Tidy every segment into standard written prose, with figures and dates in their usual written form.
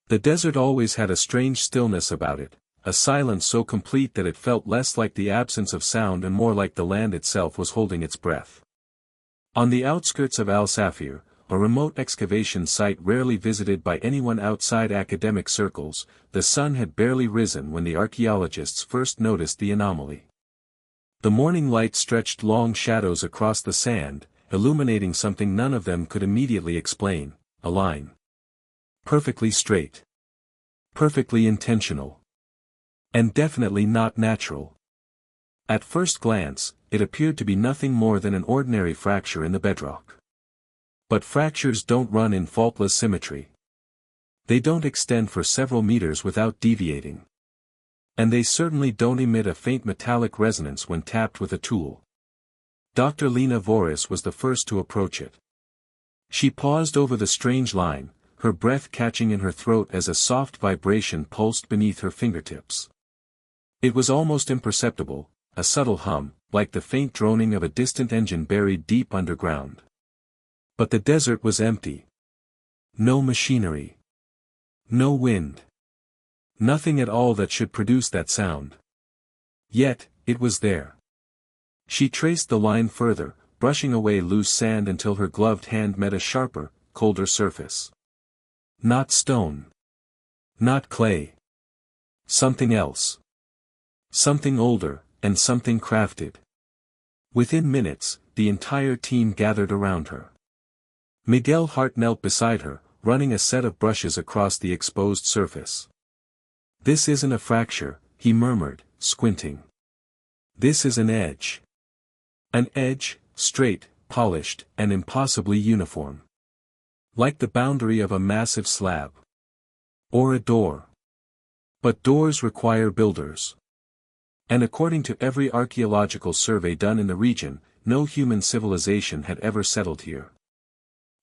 The desert always had a strange stillness about it, a silence so complete that it felt less like the absence of sound and more like the land itself was holding its breath. On the outskirts of Al-Safir, a remote excavation site rarely visited by anyone outside academic circles, the sun had barely risen when the archaeologists first noticed the anomaly. The morning light stretched long shadows across the sand, illuminating something none of them could immediately explain: a line. Perfectly straight. Perfectly intentional. And definitely not natural. At first glance, it appeared to be nothing more than an ordinary fracture in the bedrock. But fractures don't run in faultless symmetry. They don't extend for several meters without deviating. And they certainly don't emit a faint metallic resonance when tapped with a tool. Dr. Lena Voris was the first to approach it. She paused over the strange line, her breath catching in her throat as a soft vibration pulsed beneath her fingertips. It was almost imperceptible, a subtle hum, like the faint droning of a distant engine buried deep underground. But the desert was empty. No machinery. No wind. Nothing at all that should produce that sound. Yet, it was there. She traced the line further, brushing away loose sand until her gloved hand met a sharper, colder surface. Not stone. Not clay. Something else. Something older, and something crafted. Within minutes, the entire team gathered around her. Miguel Hart knelt beside her, running a set of brushes across the exposed surface. "This isn't a fracture," he murmured, squinting. "This is an edge. An edge, straight, polished, and impossibly uniform. Like the boundary of a massive slab. Or a door. But doors require builders. And according to every archaeological survey done in the region, no human civilization had ever settled here.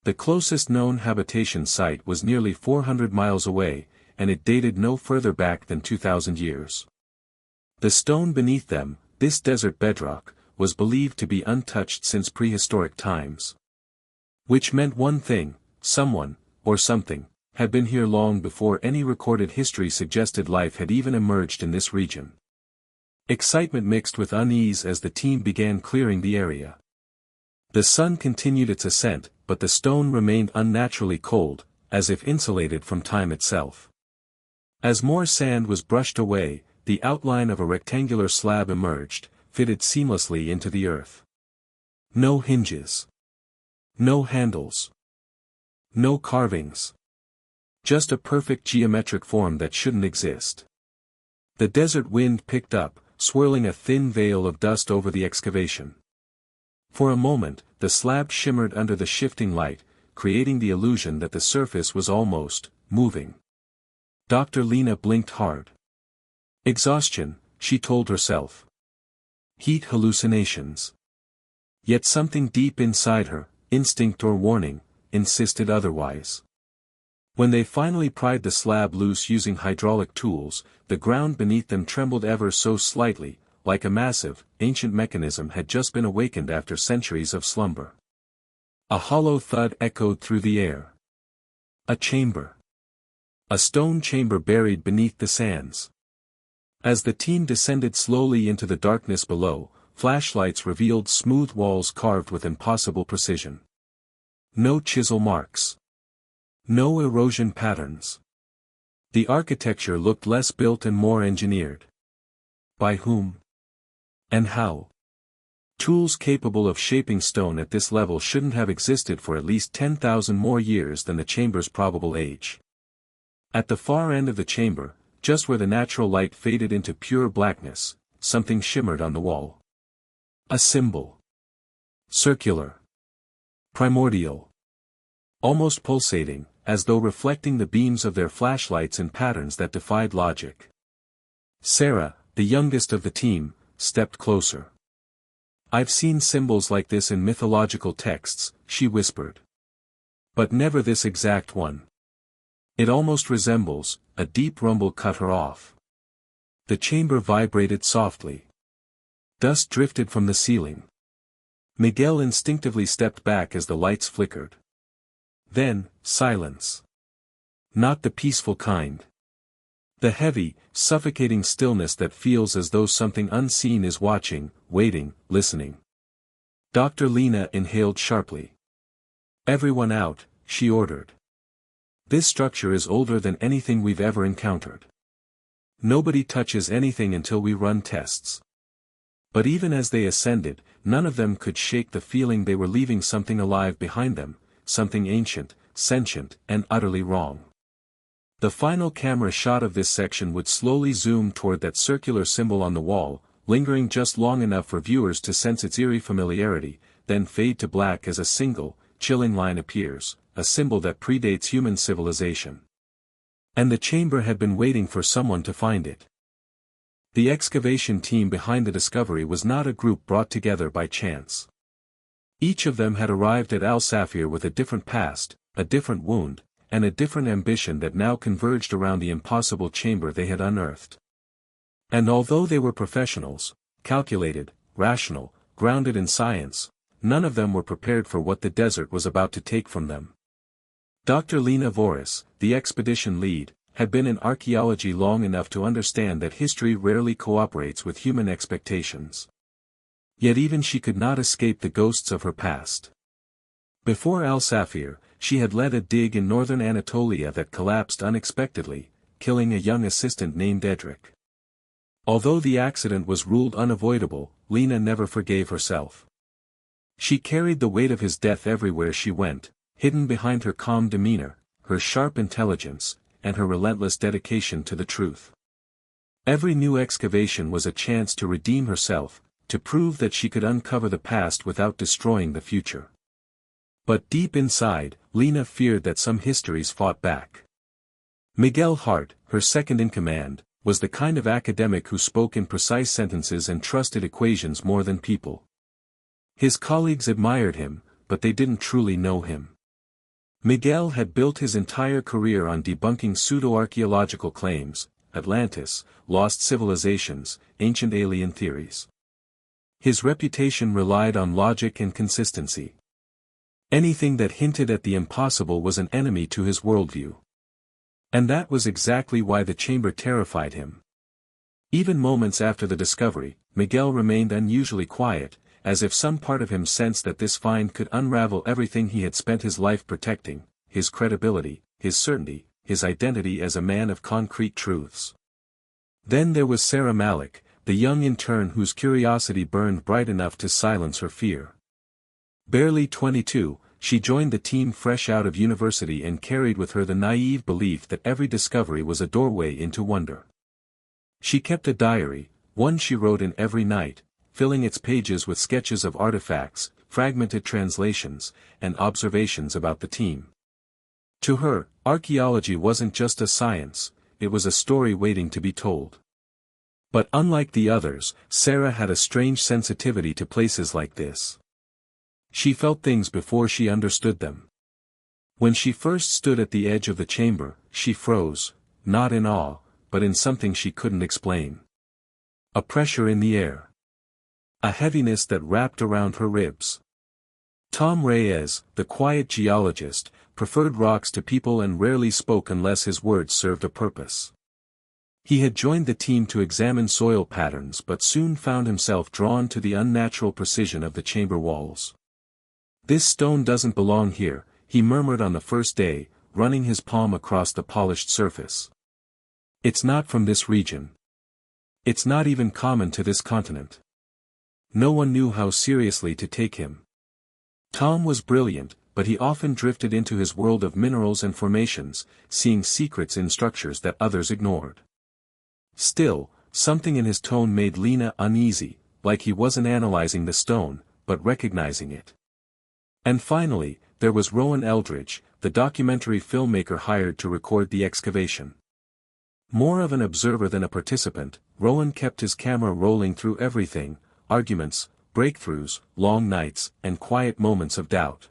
The closest known habitation site was nearly 400 miles away, and it dated no further back than 2,000 years. The stone beneath them, this desert bedrock, was believed to be untouched since prehistoric times. Which meant one thing: someone, or something, had been here long before any recorded history suggested life had even emerged in this region. Excitement mixed with unease as the team began clearing the area. The sun continued its ascent, but the stone remained unnaturally cold, as if insulated from time itself. As more sand was brushed away, the outline of a rectangular slab emerged, fitted seamlessly into the earth. No hinges. No handles. No carvings. Just a perfect geometric form that shouldn't exist. The desert wind picked up, swirling a thin veil of dust over the excavation. For a moment, the slab shimmered under the shifting light, creating the illusion that the surface was almost moving. Dr. Lena blinked hard. Exhaustion, she told herself. Heat hallucinations. Yet something deep inside her, instinct or warning, insisted otherwise. When they finally pried the slab loose using hydraulic tools, the ground beneath them trembled ever so slightly, like a massive, ancient mechanism had just been awakened after centuries of slumber. A hollow thud echoed through the air. A chamber. A stone chamber buried beneath the sands. As the team descended slowly into the darkness below, flashlights revealed smooth walls carved with impossible precision. No chisel marks. No erosion patterns. The architecture looked less built and more engineered. By whom? And how? Tools capable of shaping stone at this level shouldn't have existed for at least 10,000 more years than the chamber's probable age. At the far end of the chamber, just where the natural light faded into pure blackness, something shimmered on the wall. A symbol. Circular. Primordial. Almost pulsating, as though reflecting the beams of their flashlights in patterns that defied logic. Sarah, the youngest of the team, stepped closer. "I've seen symbols like this in mythological texts," she whispered. "But never this exact one. It almost resembles," a deep rumble cut her off. The chamber vibrated softly. Dust drifted from the ceiling. Miguel instinctively stepped back as the lights flickered. Then, silence. Not the peaceful kind. The heavy, suffocating stillness that feels as though something unseen is watching, waiting, listening. Dr. Lena inhaled sharply. "Everyone out," she ordered. "This structure is older than anything we've ever encountered. Nobody touches anything until we run tests." But even as they ascended, none of them could shake the feeling they were leaving something alive behind them, something ancient, sentient, and utterly wrong. The final camera shot of this section would slowly zoom toward that circular symbol on the wall, lingering just long enough for viewers to sense its eerie familiarity, then fade to black as a single, chilling line appears, a symbol that predates human civilization. And the chamber had been waiting for someone to find it. The excavation team behind the discovery was not a group brought together by chance. Each of them had arrived at Al Safir with a different past, a different wound, and a different ambition that now converged around the impossible chamber they had unearthed. And although they were professionals, calculated, rational, grounded in science, none of them were prepared for what the desert was about to take from them. Dr. Lena Voris, the expedition lead, had been in archaeology long enough to understand that history rarely cooperates with human expectations. Yet even she could not escape the ghosts of her past. Before Al Safir, she had led a dig in northern Anatolia that collapsed unexpectedly, killing a young assistant named Edric. Although the accident was ruled unavoidable, Lena never forgave herself. She carried the weight of his death everywhere she went, hidden behind her calm demeanor, her sharp intelligence, and her relentless dedication to the truth. Every new excavation was a chance to redeem herself, to prove that she could uncover the past without destroying the future. But deep inside, Lena feared that some histories fought back. Miguel Hart, her second-in-command, was the kind of academic who spoke in precise sentences and trusted equations more than people. His colleagues admired him, but they didn't truly know him. Miguel had built his entire career on debunking pseudo-archaeological claims, Atlantis, lost civilizations, ancient alien theories. His reputation relied on logic and consistency. Anything that hinted at the impossible was an enemy to his worldview. And that was exactly why the chamber terrified him. Even moments after the discovery, Miguel remained unusually quiet, as if some part of him sensed that this find could unravel everything he had spent his life protecting, his credibility, his certainty, his identity as a man of concrete truths. Then there was Sarah Malik, the young intern whose curiosity burned bright enough to silence her fear. Barely 22, she joined the team fresh out of university and carried with her the naive belief that every discovery was a doorway into wonder. She kept a diary, one she wrote in every night, filling its pages with sketches of artifacts, fragmented translations, and observations about the team. To her, archaeology wasn't just a science, it was a story waiting to be told. But unlike the others, Sarah had a strange sensitivity to places like this. She felt things before she understood them. When she first stood at the edge of the chamber, she froze, not in awe, but in something she couldn't explain. A pressure in the air. A heaviness that wrapped around her ribs. Tom Reyes, the quiet geologist, preferred rocks to people and rarely spoke unless his words served a purpose. He had joined the team to examine soil patterns but soon found himself drawn to the unnatural precision of the chamber walls. "This stone doesn't belong here," he murmured on the first day, running his palm across the polished surface. "It's not from this region. It's not even common to this continent." No one knew how seriously to take him. Tom was brilliant, but he often drifted into his world of minerals and formations, seeing secrets in structures that others ignored. Still, something in his tone made Lena uneasy, like he wasn't analyzing the stone, but recognizing it. And finally, there was Rowan Eldridge, the documentary filmmaker hired to record the excavation. More of an observer than a participant, Rowan kept his camera rolling through everything: arguments, breakthroughs, long nights, and quiet moments of doubt.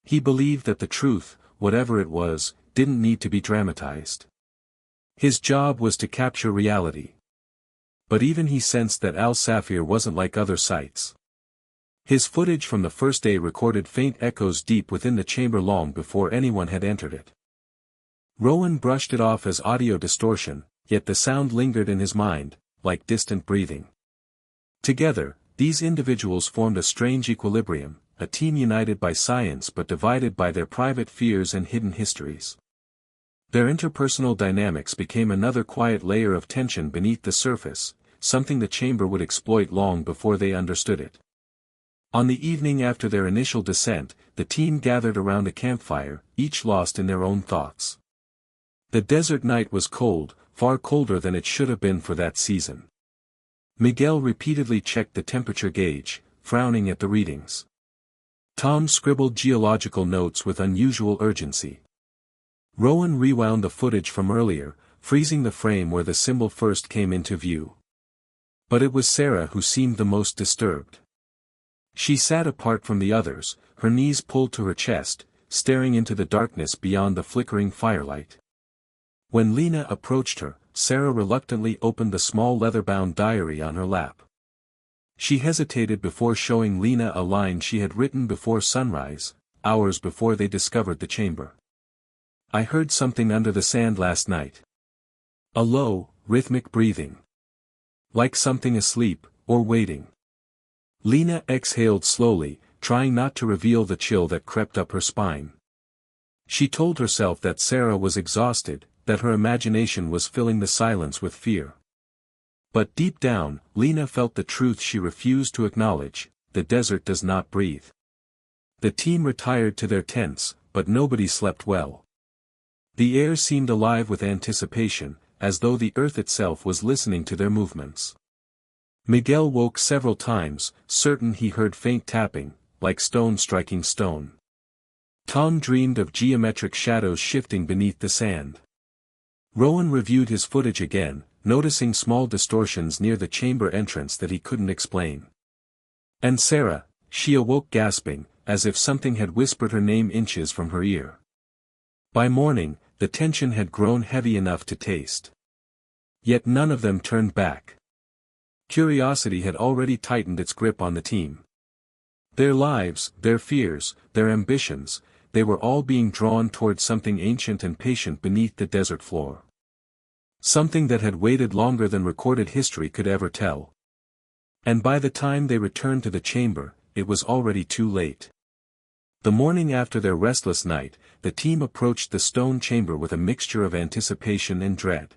He believed that the truth, whatever it was, didn't need to be dramatized. His job was to capture reality. But even he sensed that Al Safir wasn't like other sites. His footage from the first day recorded faint echoes deep within the chamber long before anyone had entered it. Rowan brushed it off as audio distortion, yet the sound lingered in his mind, like distant breathing. Together, these individuals formed a strange equilibrium, a team united by science but divided by their private fears and hidden histories. Their interpersonal dynamics became another quiet layer of tension beneath the surface, something the chamber would exploit long before they understood it. On the evening after their initial descent, the team gathered around a campfire, each lost in their own thoughts. The desert night was cold, far colder than it should have been for that season. Miguel repeatedly checked the temperature gauge, frowning at the readings. Tom scribbled geological notes with unusual urgency. Rowan rewound the footage from earlier, freezing the frame where the symbol first came into view. But it was Sarah who seemed the most disturbed. She sat apart from the others, her knees pulled to her chest, staring into the darkness beyond the flickering firelight. When Lena approached her, Sarah reluctantly opened the small leather-bound diary on her lap. She hesitated before showing Lena a line she had written before sunrise, hours before they discovered the chamber. "I heard something under the sand last night. A low, rhythmic breathing. Like something asleep, or waiting." Lena exhaled slowly, trying not to reveal the chill that crept up her spine. She told herself that Sarah was exhausted, that her imagination was filling the silence with fear. But deep down, Lena felt the truth she refused to acknowledge: the desert does not breathe. The team retired to their tents, but nobody slept well. The air seemed alive with anticipation, as though the earth itself was listening to their movements. Miguel woke several times, certain he heard faint tapping, like stone striking stone. Tom dreamed of geometric shadows shifting beneath the sand. Rowan reviewed his footage again, noticing small distortions near the chamber entrance that he couldn't explain. And Sarah, she awoke gasping, as if something had whispered her name inches from her ear. By morning, the tension had grown heavy enough to taste. Yet none of them turned back. Curiosity had already tightened its grip on the team. Their lives, their fears, their ambitions, they were all being drawn toward something ancient and patient beneath the desert floor. Something that had waited longer than recorded history could ever tell. And by the time they returned to the chamber, it was already too late. The morning after their restless night, the team approached the stone chamber with a mixture of anticipation and dread.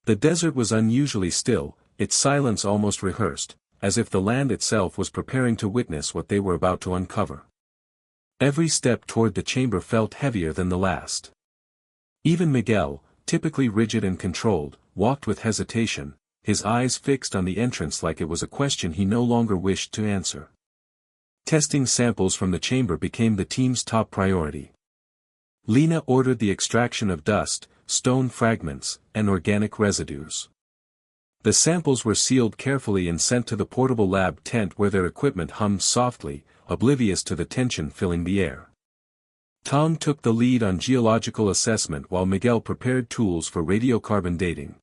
The desert was unusually still, its silence almost rehearsed, as if the land itself was preparing to witness what they were about to uncover. Every step toward the chamber felt heavier than the last. Even Miguel, typically rigid and controlled, walked with hesitation, his eyes fixed on the entrance like it was a question he no longer wished to answer. Testing samples from the chamber became the team's top priority. Lena ordered the extraction of dust, stone fragments, and organic residues. The samples were sealed carefully and sent to the portable lab tent where their equipment hummed softly, oblivious to the tension filling the air. Tom took the lead on geological assessment while Miguel prepared tools for radiocarbon dating.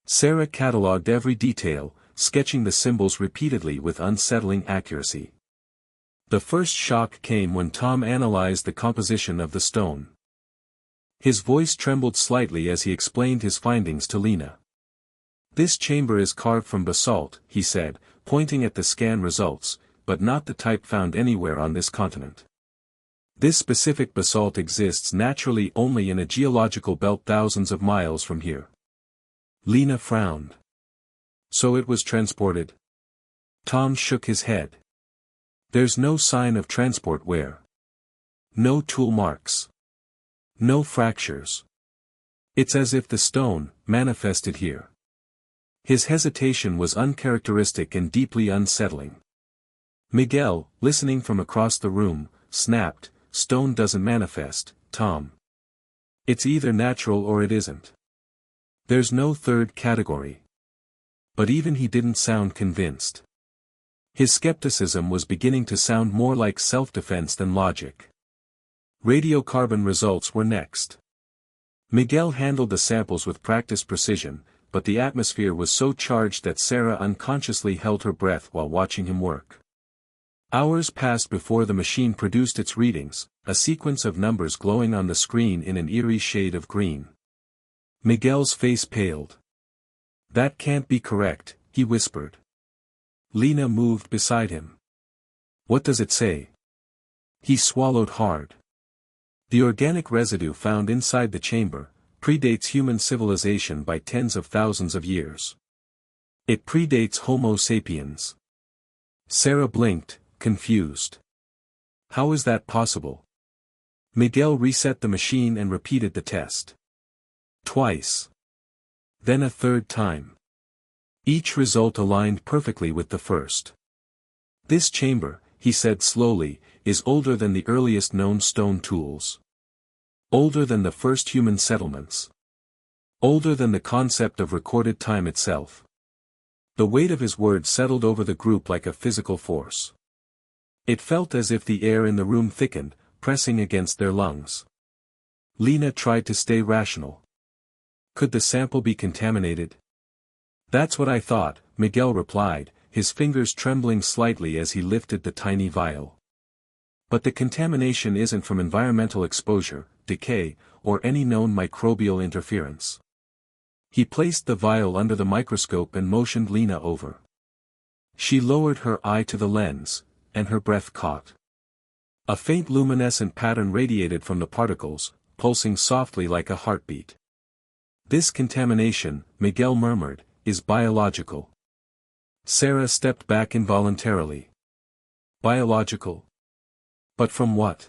Sarah catalogued every detail, sketching the symbols repeatedly with unsettling accuracy. The first shock came when Tom analyzed the composition of the stone. His voice trembled slightly as he explained his findings to Lena. "This chamber is carved from basalt," he said, pointing at the scan results, "but not the type found anywhere on this continent. This specific basalt exists naturally only in a geological belt thousands of miles from here." Lena frowned. "So it was transported?" Tom shook his head. "There's no sign of transport wear. No tool marks. No fractures. It's as if the stone manifested here." His hesitation was uncharacteristic and deeply unsettling. Miguel, listening from across the room, snapped, "Stone doesn't manifest, Tom. It's either natural or it isn't. There's no third category." But even he didn't sound convinced. His skepticism was beginning to sound more like self-defense than logic. Radiocarbon results were next. Miguel handled the samples with practiced precision, but the atmosphere was so charged that Sarah unconsciously held her breath while watching him work. Hours passed before the machine produced its readings, a sequence of numbers glowing on the screen in an eerie shade of green. Miguel's face paled. "That can't be correct," he whispered. Lena moved beside him. "What does it say?" He swallowed hard. "The organic residue found inside the chamber predates human civilization by tens of thousands of years. It predates Homo sapiens." Sarah blinked, confused. "How is that possible?" Miguel reset the machine and repeated the test. Twice. Then a third time. Each result aligned perfectly with the first. "This chamber," he said slowly, "is older than the earliest known stone tools. Older than the first human settlements. Older than the concept of recorded time itself." The weight of his words settled over the group like a physical force. It felt as if the air in the room thickened, pressing against their lungs. Lena tried to stay rational. "Could the sample be contaminated?" "That's what I thought," Miguel replied, his fingers trembling slightly as he lifted the tiny vial. "But the contamination isn't from environmental exposure, decay, or any known microbial interference." He placed the vial under the microscope and motioned Lena over. She lowered her eye to the lens, and her breath caught. A faint luminescent pattern radiated from the particles, pulsing softly like a heartbeat. "This contamination," Miguel murmured, "is biological." Sarah stepped back involuntarily. "Biological? But from what?"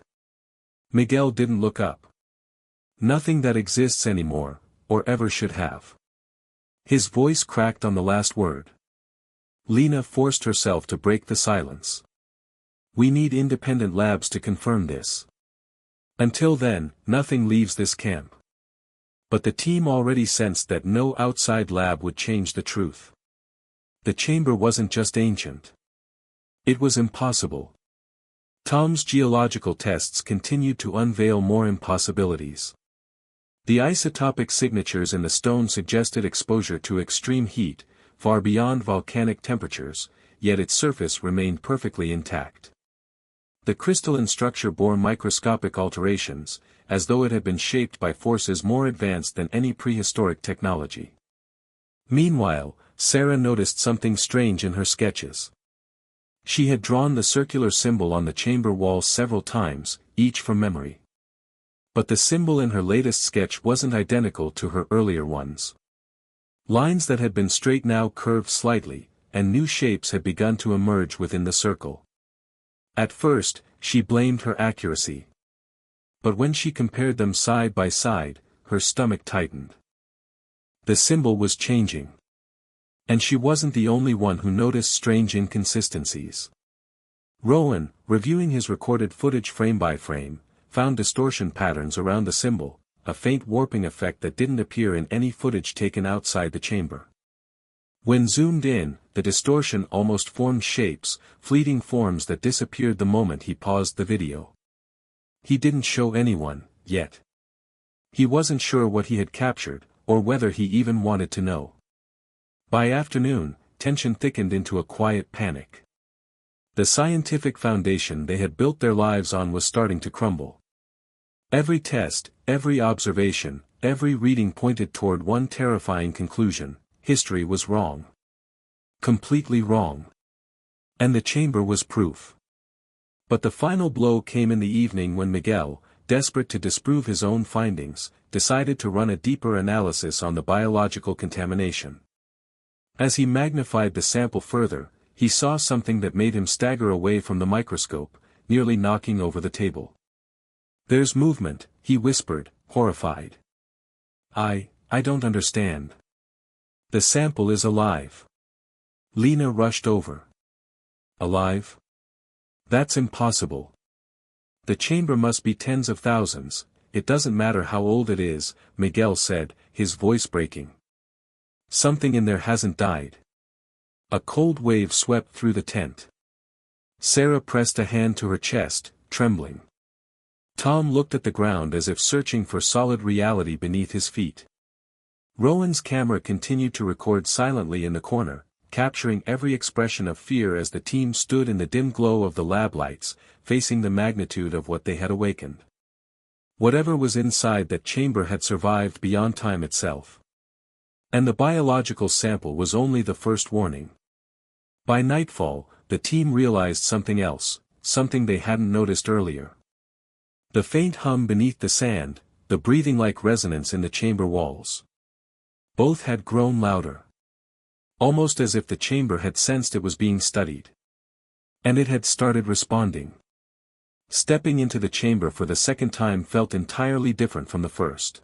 Miguel didn't look up. "Nothing that exists anymore, or ever should have." His voice cracked on the last word. Lena forced herself to break the silence. "We need independent labs to confirm this. Until then, nothing leaves this camp." But the team already sensed that no outside lab would change the truth. The chamber wasn't just ancient. It was impossible. Tom's geological tests continued to unveil more impossibilities. The isotopic signatures in the stone suggested exposure to extreme heat, far beyond volcanic temperatures, yet its surface remained perfectly intact. The crystalline structure bore microscopic alterations, as though it had been shaped by forces more advanced than any prehistoric technology. Meanwhile, Sarah noticed something strange in her sketches. She had drawn the circular symbol on the chamber walls several times, each from memory. But the symbol in her latest sketch wasn't identical to her earlier ones. Lines that had been straight now curved slightly, and new shapes had begun to emerge within the circle. At first, she blamed her accuracy. But when she compared them side by side, her stomach tightened. The symbol was changing. And she wasn't the only one who noticed strange inconsistencies. Rowan, reviewing his recorded footage frame by frame, found distortion patterns around the symbol, a faint warping effect that didn't appear in any footage taken outside the chamber. When zoomed in, the distortion almost formed shapes, fleeting forms that disappeared the moment he paused the video. He didn't show anyone, yet. He wasn't sure what he had captured, or whether he even wanted to know. By afternoon, tension thickened into a quiet panic. The scientific foundation they had built their lives on was starting to crumble. Every test, every observation, every reading pointed toward one terrifying conclusion: history was wrong. Completely wrong. And the chamber was proof. But the final blow came in the evening when Miguel, desperate to disprove his own findings, decided to run a deeper analysis on the biological contamination. As he magnified the sample further, he saw something that made him stagger away from the microscope, nearly knocking over the table. "There's movement," he whispered, horrified. I don't understand." "The sample is alive." Lena rushed over. "Alive? That's impossible. The chamber must be tens of thousands, it doesn't matter how old it is," Miguel said, his voice breaking. "Something in there hasn't died." A cold wave swept through the tent. Sarah pressed a hand to her chest, trembling. Tom looked at the ground as if searching for solid reality beneath his feet. Rowan's camera continued to record silently in the corner, capturing every expression of fear as the team stood in the dim glow of the lab lights, facing the magnitude of what they had awakened. Whatever was inside that chamber had survived beyond time itself. And the biological sample was only the first warning. By nightfall, the team realized something else, something they hadn't noticed earlier. The faint hum beneath the sand, the breathing-like resonance in the chamber walls. Both had grown louder. Almost as if the chamber had sensed it was being studied. And it had started responding. Stepping into the chamber for the second time felt entirely different from the first.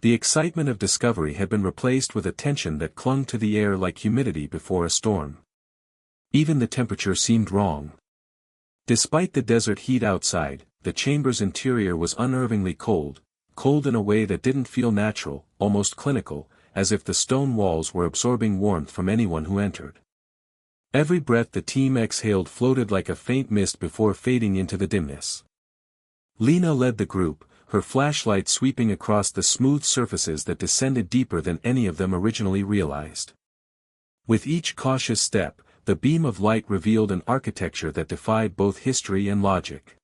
The excitement of discovery had been replaced with a tension that clung to the air like humidity before a storm. Even the temperature seemed wrong. Despite the desert heat outside, the chamber's interior was unnervingly cold, cold in a way that didn't feel natural, almost clinical, as if the stone walls were absorbing warmth from anyone who entered. Every breath the team exhaled floated like a faint mist before fading into the dimness. Lena led the group, her flashlight sweeping across the smooth surfaces that descended deeper than any of them originally realized. With each cautious step, the beam of light revealed an architecture that defied both history and logic.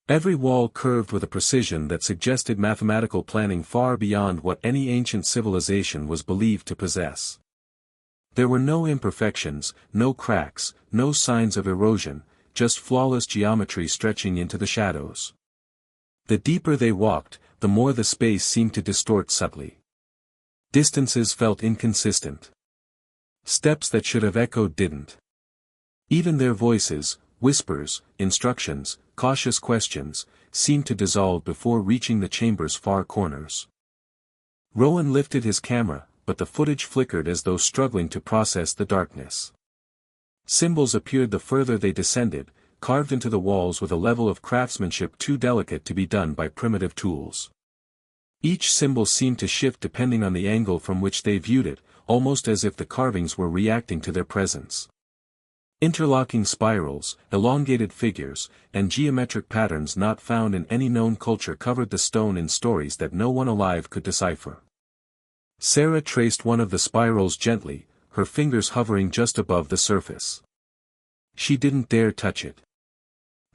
Every wall curved with a precision that suggested mathematical planning far beyond what any ancient civilization was believed to possess. There were no imperfections, no cracks, no signs of erosion, just flawless geometry stretching into the shadows. The deeper they walked, the more the space seemed to distort subtly. Distances felt inconsistent. Steps that should have echoed didn't. Even their voices, whispers, instructions, cautious questions, seemed to dissolve before reaching the chamber's far corners. Rowan lifted his camera, but the footage flickered as though struggling to process the darkness. Symbols appeared the further they descended, carved into the walls with a level of craftsmanship too delicate to be done by primitive tools. Each symbol seemed to shift depending on the angle from which they viewed it, almost as if the carvings were reacting to their presence. Interlocking spirals, elongated figures, and geometric patterns not found in any known culture covered the stone in stories that no one alive could decipher. Sarah traced one of the spirals gently, her fingers hovering just above the surface. She didn't dare touch it.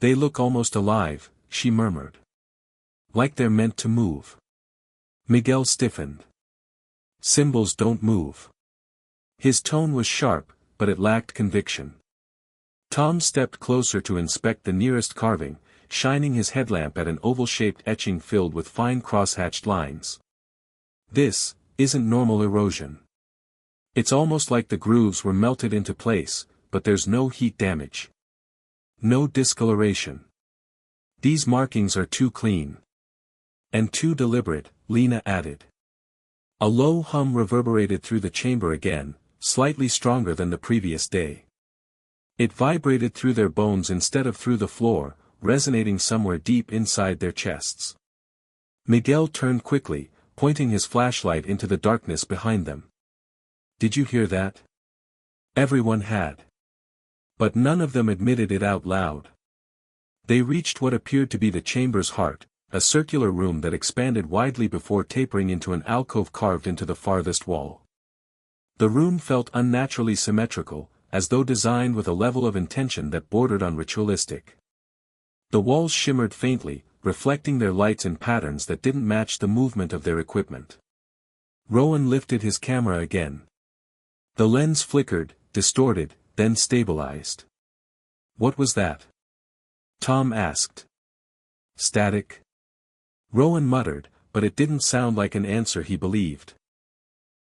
"They look almost alive," she murmured. "Like they're meant to move." Miguel stiffened. "Symbols don't move." His tone was sharp, but it lacked conviction. Tom stepped closer to inspect the nearest carving, shining his headlamp at an oval-shaped etching filled with fine cross-hatched lines. "This isn't normal erosion. It's almost like the grooves were melted into place, but there's no heat damage. No discoloration. These markings are too clean. And too deliberate," Lena added. A low hum reverberated through the chamber again, slightly stronger than the previous day. It vibrated through their bones instead of through the floor, resonating somewhere deep inside their chests. Miguel turned quickly, pointing his flashlight into the darkness behind them. "Did you hear that?" Everyone had. But none of them admitted it out loud. They reached what appeared to be the chamber's heart, a circular room that expanded widely before tapering into an alcove carved into the farthest wall. The room felt unnaturally symmetrical, as though designed with a level of intention that bordered on ritualistic. The walls shimmered faintly, reflecting their lights in patterns that didn't match the movement of their equipment. Rowan lifted his camera again. The lens flickered, distorted, then stabilized. "What was that?" Tom asked. "Static?" Rowan muttered, but it didn't sound like an answer he believed.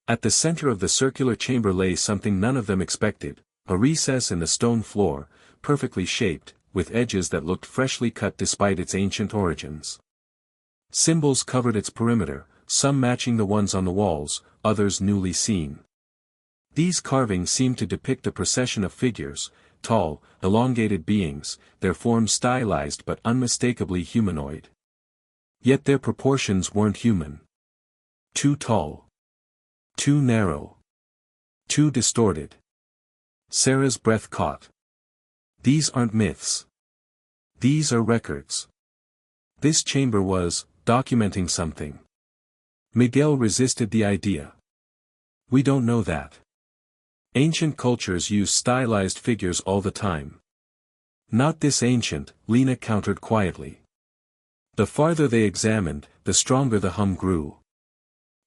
At the center of the circular chamber lay something none of them expected, a recess in the stone floor, perfectly shaped, with edges that looked freshly cut despite its ancient origins. Symbols covered its perimeter, some matching the ones on the walls, others newly seen. These carvings seemed to depict a procession of figures, tall, elongated beings, their forms stylized but unmistakably humanoid. Yet their proportions weren't human. Too tall. Too narrow. Too distorted. Sarah's breath caught. "These aren't myths. These are records." This chamber was documenting something. Miguel resisted the idea. "We don't know that." Ancient cultures use stylized figures all the time. Not this ancient, Lena countered quietly. The farther they examined, the stronger the hum grew.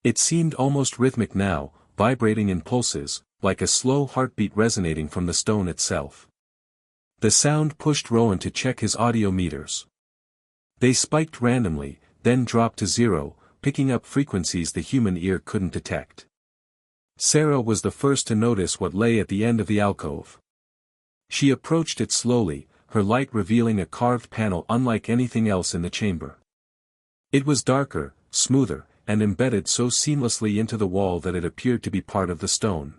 It seemed almost rhythmic now, vibrating in pulses, like a slow heartbeat resonating from the stone itself. The sound pushed Rowan to check his audio meters. They spiked randomly, then dropped to zero, picking up frequencies the human ear couldn't detect. Sarah was the first to notice what lay at the end of the alcove. She approached it slowly, her light revealing a carved panel unlike anything else in the chamber. It was darker, smoother, and embedded so seamlessly into the wall that it appeared to be part of the stone.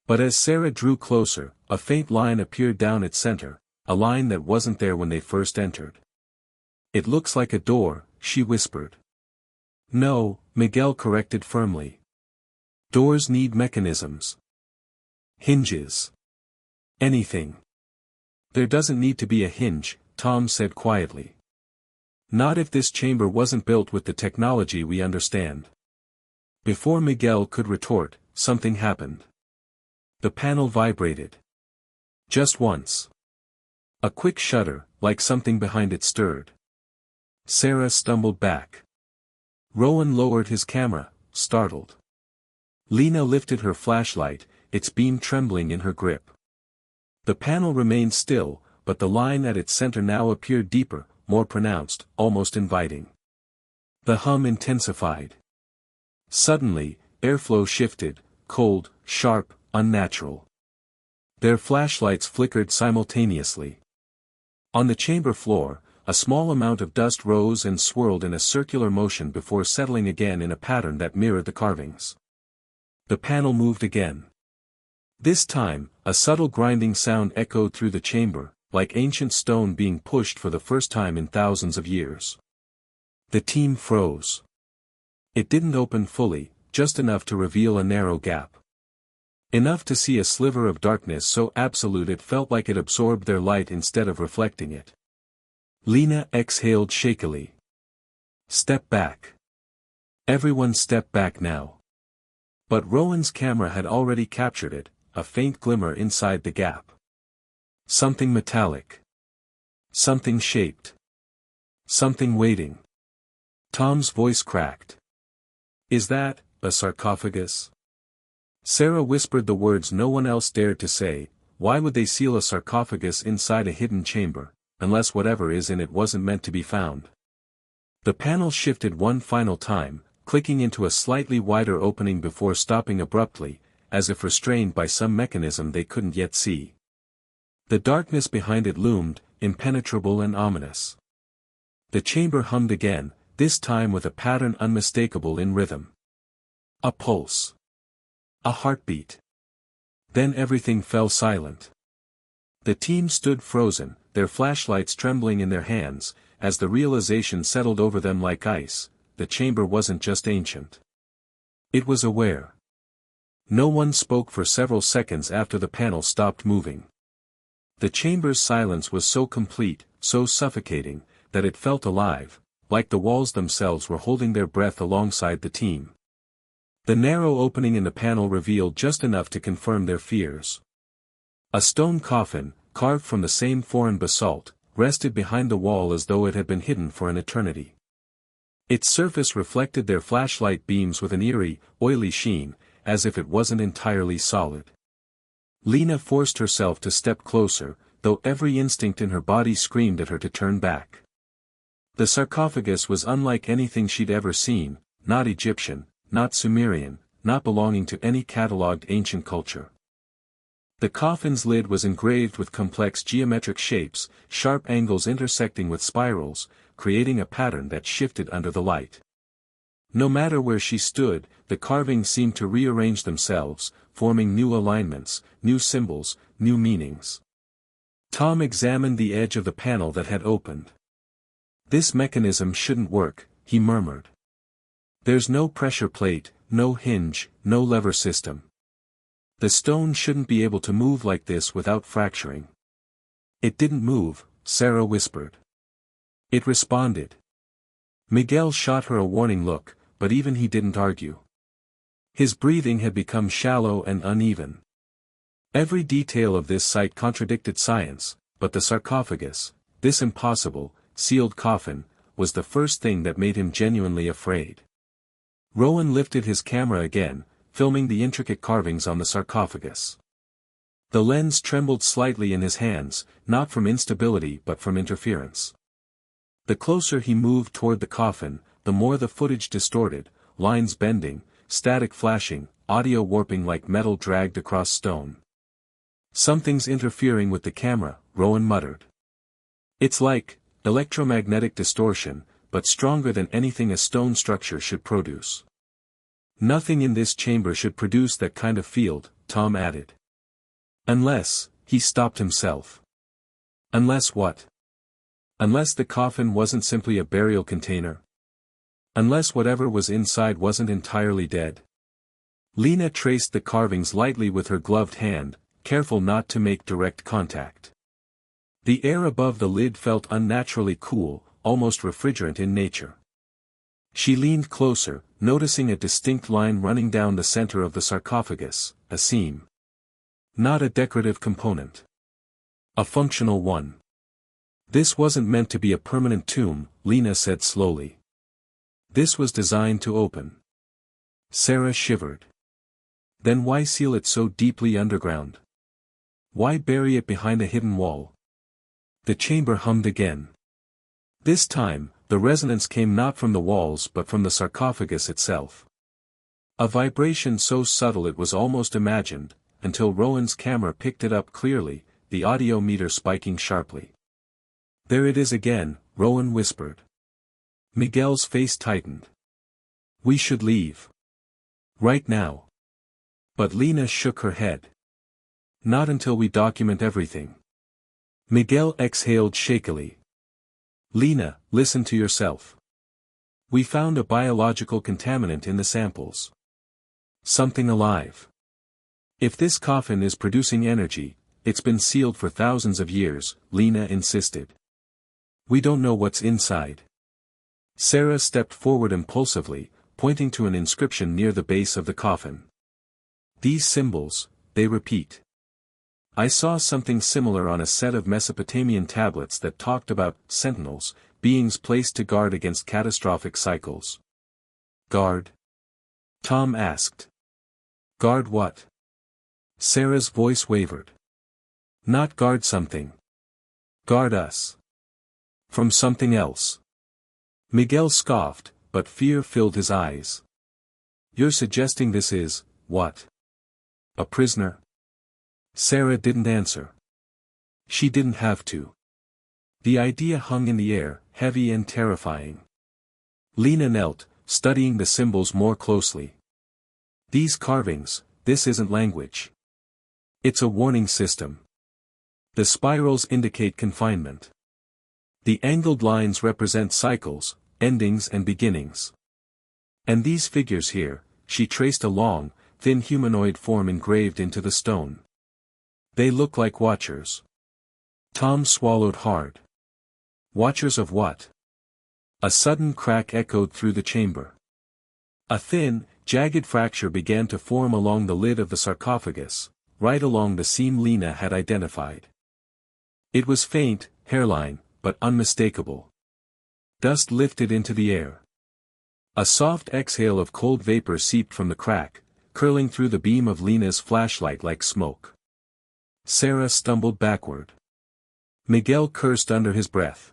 But as Sarah drew closer, a faint line appeared down its center, a line that wasn't there when they first entered. "It looks like a door," she whispered. "No," Miguel corrected firmly. "Doors need mechanisms. Hinges. Anything." "There doesn't need to be a hinge," Tom said quietly. "Not if this chamber wasn't built with the technology we understand." Before Miguel could retort, something happened. The panel vibrated. Just once. A quick shudder, like something behind it stirred. Sarah stumbled back. Rowan lowered his camera, startled. Lena lifted her flashlight, its beam trembling in her grip. The panel remained still, but the line at its center now appeared deeper, more pronounced, almost inviting. The hum intensified. Suddenly, airflow shifted, cold, sharp, unnatural. Their flashlights flickered simultaneously. On the chamber floor, a small amount of dust rose and swirled in a circular motion before settling again in a pattern that mirrored the carvings. The panel moved again. This time, a subtle grinding sound echoed through the chamber, like ancient stone being pushed for the first time in thousands of years. The team froze. It didn't open fully, just enough to reveal a narrow gap. Enough to see a sliver of darkness so absolute it felt like it absorbed their light instead of reflecting it. Lena exhaled shakily. "Step back." Everyone stepped back now. But Rowan's camera had already captured it, a faint glimmer inside the gap. Something metallic. Something shaped. Something waiting. Tom's voice cracked. "Is that a sarcophagus?" Sarah whispered the words no one else dared to say. Why would they seal a sarcophagus inside a hidden chamber, unless whatever is in it wasn't meant to be found? The panel shifted one final time, clicking into a slightly wider opening before stopping abruptly, as if restrained by some mechanism they couldn't yet see. The darkness behind it loomed, impenetrable and ominous. The chamber hummed again, this time with a pattern unmistakable in rhythm. A pulse. A heartbeat. Then everything fell silent. The team stood frozen, their flashlights trembling in their hands, as the realization settled over them like ice. The chamber wasn't just ancient. It was aware. No one spoke for several seconds after the panel stopped moving. The chamber's silence was so complete, so suffocating, that it felt alive, like the walls themselves were holding their breath alongside the team. The narrow opening in the panel revealed just enough to confirm their fears. A stone coffin, carved from the same foreign basalt, rested behind the wall as though it had been hidden for an eternity. Its surface reflected their flashlight beams with an eerie, oily sheen, as if it wasn't entirely solid. Lena forced herself to step closer, though every instinct in her body screamed at her to turn back. The sarcophagus was unlike anything she'd ever seen, not Egyptian, not Sumerian, not belonging to any catalogued ancient culture. The coffin's lid was engraved with complex geometric shapes, sharp angles intersecting with spirals, creating a pattern that shifted under the light. No matter where she stood, the carvings seemed to rearrange themselves, forming new alignments, new symbols, new meanings. Tom examined the edge of the panel that had opened. "This mechanism shouldn't work," he murmured. "There's no pressure plate, no hinge, no lever system. The stone shouldn't be able to move like this without fracturing." "It didn't move," Sarah whispered. "It responded." Miguel shot her a warning look, but even he didn't argue. His breathing had become shallow and uneven. Every detail of this site contradicted science, but the sarcophagus, this impossible, sealed coffin, was the first thing that made him genuinely afraid. Rowan lifted his camera again, filming the intricate carvings on the sarcophagus. The lens trembled slightly in his hands, not from instability but from interference. The closer he moved toward the coffin, the more the footage distorted, lines bending, static flashing, audio warping like metal dragged across stone. "Something's interfering with the camera," Rowan muttered. "It's like electromagnetic distortion, but stronger than anything a stone structure should produce." "Nothing in this chamber should produce that kind of field," Tom added. "Unless," he stopped himself. "Unless what?" "Unless the coffin wasn't simply a burial container. Unless whatever was inside wasn't entirely dead." Lena traced the carvings lightly with her gloved hand, careful not to make direct contact. The air above the lid felt unnaturally cool, almost refrigerant in nature. She leaned closer, noticing a distinct line running down the center of the sarcophagus, a seam. Not a decorative component. A functional one. "This wasn't meant to be a permanent tomb," Lena said slowly. "This was designed to open." Sarah shivered. "Then why seal it so deeply underground? Why bury it behind a hidden wall?" The chamber hummed again. This time, the resonance came not from the walls but from the sarcophagus itself. A vibration so subtle it was almost imagined, until Rowan's camera picked it up clearly, the audio meter spiking sharply. "There it is again," Rowan whispered. Miguel's face tightened. "We should leave. Right now." But Lena shook her head. "Not until we document everything." Miguel exhaled shakily. "Lena, listen to yourself. We found a biological contaminant in the samples. Something alive. If this coffin is producing energy, it's been sealed for thousands of years," Lena insisted. "We don't know what's inside." Sarah stepped forward impulsively, pointing to an inscription near the base of the coffin. "These symbols, they repeat. I saw something similar on a set of Mesopotamian tablets that talked about sentinels, beings placed to guard against catastrophic cycles." "Guard?" Tom asked. "Guard what?" Sarah's voice wavered. "Not guard something. Guard us. From something else." Miguel scoffed, but fear filled his eyes. "You're suggesting this is, what? A prisoner?" Sarah didn't answer. She didn't have to. The idea hung in the air, heavy and terrifying. Lena knelt, studying the symbols more closely. "These carvings, this isn't language. It's a warning system. The spirals indicate confinement. The angled lines represent cycles, endings and beginnings. And these figures here," she traced a long, thin humanoid form engraved into the stone. "They look like watchers." Tom swallowed hard. "Watchers of what?" A sudden crack echoed through the chamber. A thin, jagged fracture began to form along the lid of the sarcophagus, right along the seam Lena had identified. It was faint, hairline, but unmistakable. Dust lifted into the air. A soft exhale of cold vapor seeped from the crack, curling through the beam of Lena's flashlight like smoke. Sarah stumbled backward. Miguel cursed under his breath.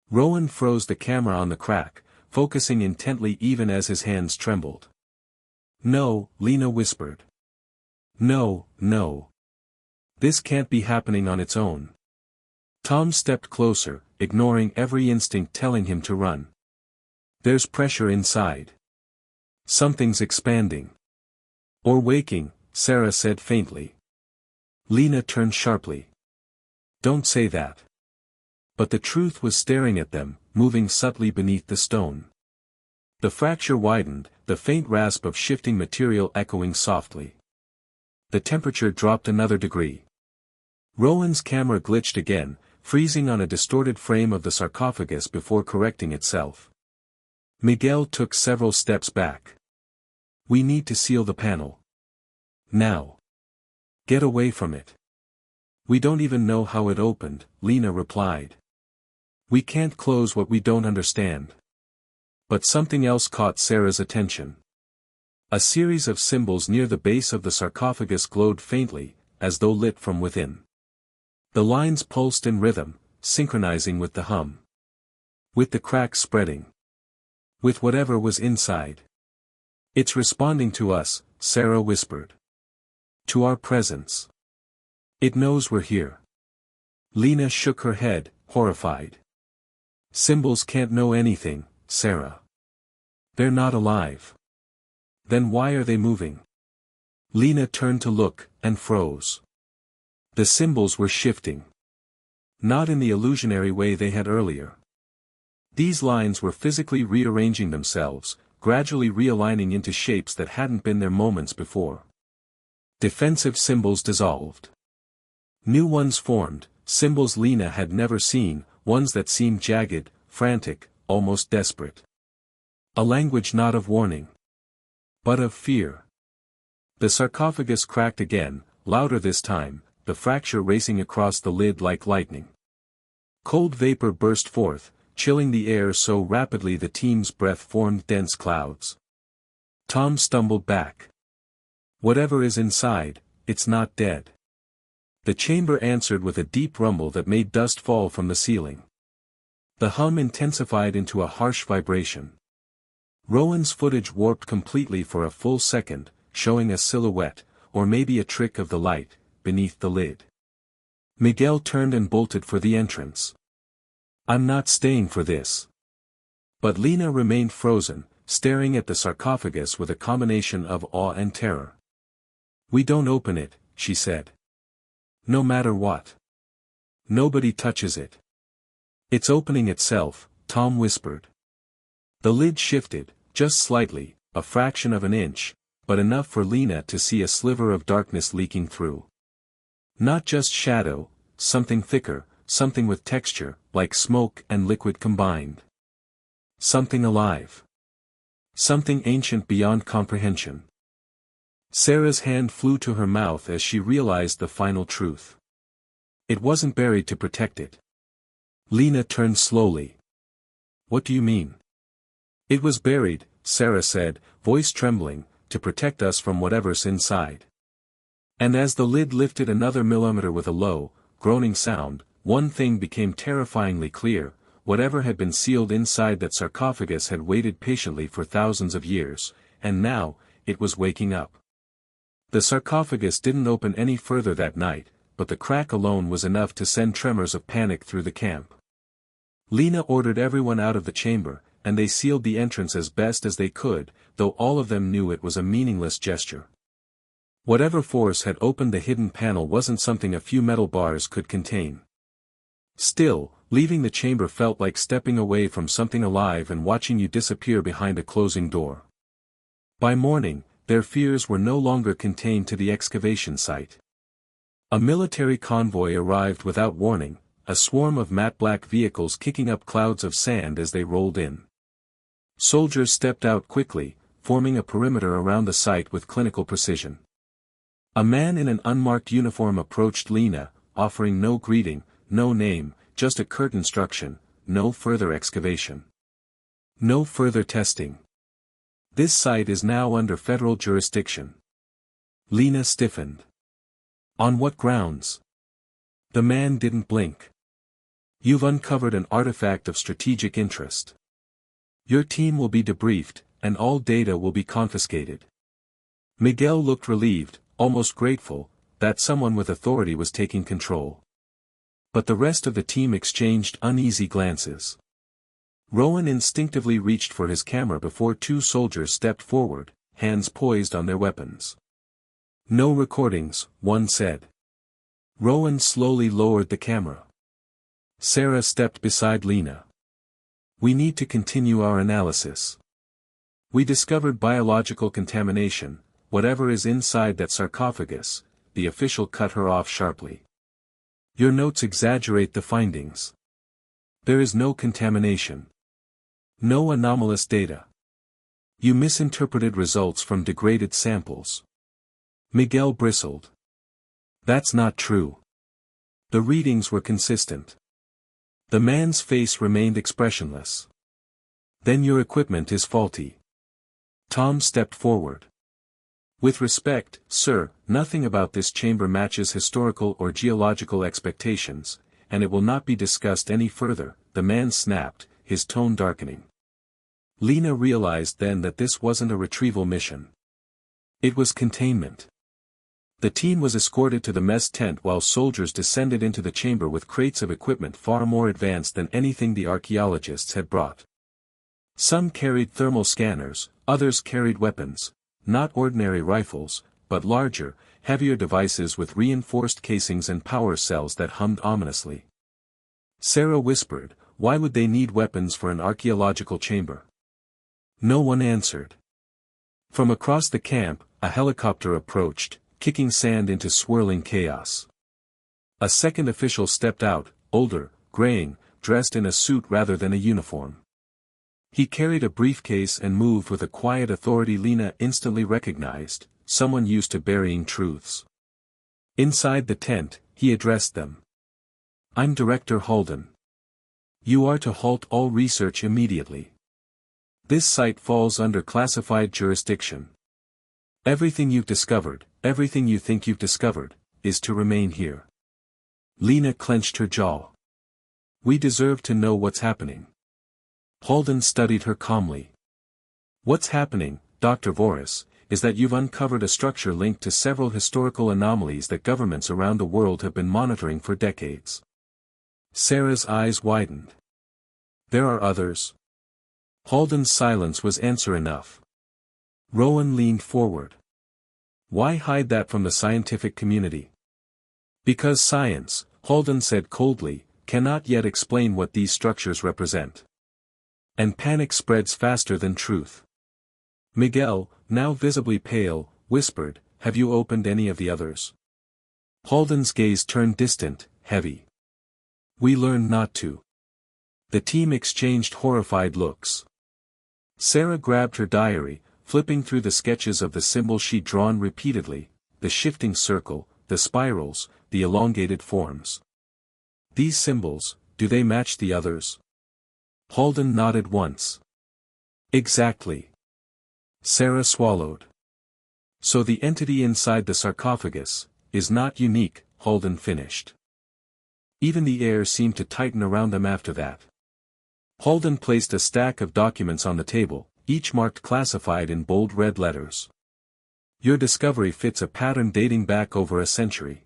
Rowan froze the camera on the crack, focusing intently even as his hands trembled. "No," Lena whispered. "No, no. This can't be happening on its own." Tom stepped closer, ignoring every instinct telling him to run. "There's pressure inside. Something's expanding. Or waking," Sarah said faintly. Lena turned sharply. "Don't say that." But the truth was staring at them, moving subtly beneath the stone. The fracture widened, the faint rasp of shifting material echoing softly. The temperature dropped another degree. Rowan's camera glitched again, freezing on a distorted frame of the sarcophagus before correcting itself. Miguel took several steps back. "We need to seal the panel. Now." Get away from it. We don't even know how it opened, Lena replied. We can't close what we don't understand. But something else caught Sarah's attention. A series of symbols near the base of the sarcophagus glowed faintly, as though lit from within. The lines pulsed in rhythm, synchronizing with the hum. With the cracks spreading. With whatever was inside. It's responding to us, Sarah whispered. To our presence. It knows we're here. Lena shook her head, horrified. Symbols can't know anything, Sarah. They're not alive. Then why are they moving? Lena turned to look, and froze. The symbols were shifting. Not in the illusionary way they had earlier. These lines were physically rearranging themselves, gradually realigning into shapes that hadn't been there moments before. Defensive symbols dissolved. New ones formed, symbols Lena had never seen, ones that seemed jagged, frantic, almost desperate. A language not of warning. But of fear. The sarcophagus cracked again, louder this time, the fracture racing across the lid like lightning. Cold vapor burst forth, chilling the air so rapidly the team's breath formed dense clouds. Tom stumbled back. Whatever is inside, it's not dead. The chamber answered with a deep rumble that made dust fall from the ceiling. The hum intensified into a harsh vibration. Rowan's footage warped completely for a full second, showing a silhouette, or maybe a trick of the light, beneath the lid. Miguel turned and bolted for the entrance. I'm not staying for this. But Lena remained frozen, staring at the sarcophagus with a combination of awe and terror. We don't open it, she said. No matter what. Nobody touches it. It's opening itself, Tom whispered. The lid shifted, just slightly, a fraction of an inch, but enough for Lena to see a sliver of darkness leaking through. Not just shadow, something thicker, something with texture, like smoke and liquid combined. Something alive. Something ancient beyond comprehension. Sarah's hand flew to her mouth as she realized the final truth. It wasn't buried to protect it. Lena turned slowly. What do you mean? It was buried, Sarah said, voice trembling, to protect us from whatever's inside. And as the lid lifted another millimeter with a low, groaning sound, one thing became terrifyingly clear: whatever had been sealed inside that sarcophagus had waited patiently for thousands of years, and now, it was waking up. The sarcophagus didn't open any further that night, but the crack alone was enough to send tremors of panic through the camp. Lena ordered everyone out of the chamber, and they sealed the entrance as best as they could, though all of them knew it was a meaningless gesture. Whatever force had opened the hidden panel wasn't something a few metal bars could contain. Still, leaving the chamber felt like stepping away from something alive and watching you disappear behind a closing door. By morning, their fears were no longer contained to the excavation site. A military convoy arrived without warning, a swarm of matte black vehicles kicking up clouds of sand as they rolled in. Soldiers stepped out quickly, forming a perimeter around the site with clinical precision. A man in an unmarked uniform approached Lena, offering no greeting, no name, just a curt instruction: no further excavation. No further testing. This site is now under federal jurisdiction. Lena stiffened. On what grounds? The man didn't blink. You've uncovered an artifact of strategic interest. Your team will be debriefed, and all data will be confiscated. Miguel looked relieved, almost grateful, that someone with authority was taking control. But the rest of the team exchanged uneasy glances. Rowan instinctively reached for his camera before two soldiers stepped forward, hands poised on their weapons. No recordings, one said. Rowan slowly lowered the camera. Sarah stepped beside Lena. We need to continue our analysis. We discovered biological contamination, whatever is inside that sarcophagus. The official cut her off sharply. Your notes exaggerate the findings. There is no contamination. No anomalous data. You misinterpreted results from degraded samples. Miguel bristled. That's not true. The readings were consistent. The man's face remained expressionless. Then your equipment is faulty. Tom stepped forward. With respect, sir, nothing about this chamber matches historical or geological expectations, and it will not be discussed any further, the man snapped, his tone darkening. Lena realized then that this wasn't a retrieval mission. It was containment. The team was escorted to the mess tent while soldiers descended into the chamber with crates of equipment far more advanced than anything the archaeologists had brought. Some carried thermal scanners, others carried weapons, not ordinary rifles, but larger, heavier devices with reinforced casings and power cells that hummed ominously. Sarah whispered, "Why would they need weapons for an archaeological chamber?" No one answered. From across the camp, a helicopter approached, kicking sand into swirling chaos. A second official stepped out, older, graying, dressed in a suit rather than a uniform. He carried a briefcase and moved with a quiet authority Lena instantly recognized, someone used to burying truths. Inside the tent, he addressed them. "I'm Director Halden. You are to halt all research immediately. This site falls under classified jurisdiction. Everything you've discovered, everything you think you've discovered, is to remain here." Lena clenched her jaw. "We deserve to know what's happening." Halden studied her calmly. "What's happening, Dr. Voris, is that you've uncovered a structure linked to several historical anomalies that governments around the world have been monitoring for decades." Sarah's eyes widened. "There are others?" Halden's silence was answer enough. Rowan leaned forward. "Why hide that from the scientific community?" "Because science," Halden said coldly, "cannot yet explain what these structures represent. And panic spreads faster than truth." Miguel, now visibly pale, whispered, "Have you opened any of the others?" Halden's gaze turned distant, heavy. "We learned not to." The team exchanged horrified looks. Sarah grabbed her diary, flipping through the sketches of the symbols she'd drawn repeatedly, the shifting circle, the spirals, the elongated forms. "These symbols, do they match the others?" Halden nodded once. "Exactly." Sarah swallowed. "So the entity inside the sarcophagus is not unique," Halden finished. Even the air seemed to tighten around them after that. Halden placed a stack of documents on the table, each marked classified in bold red letters. "Your discovery fits a pattern dating back over a century.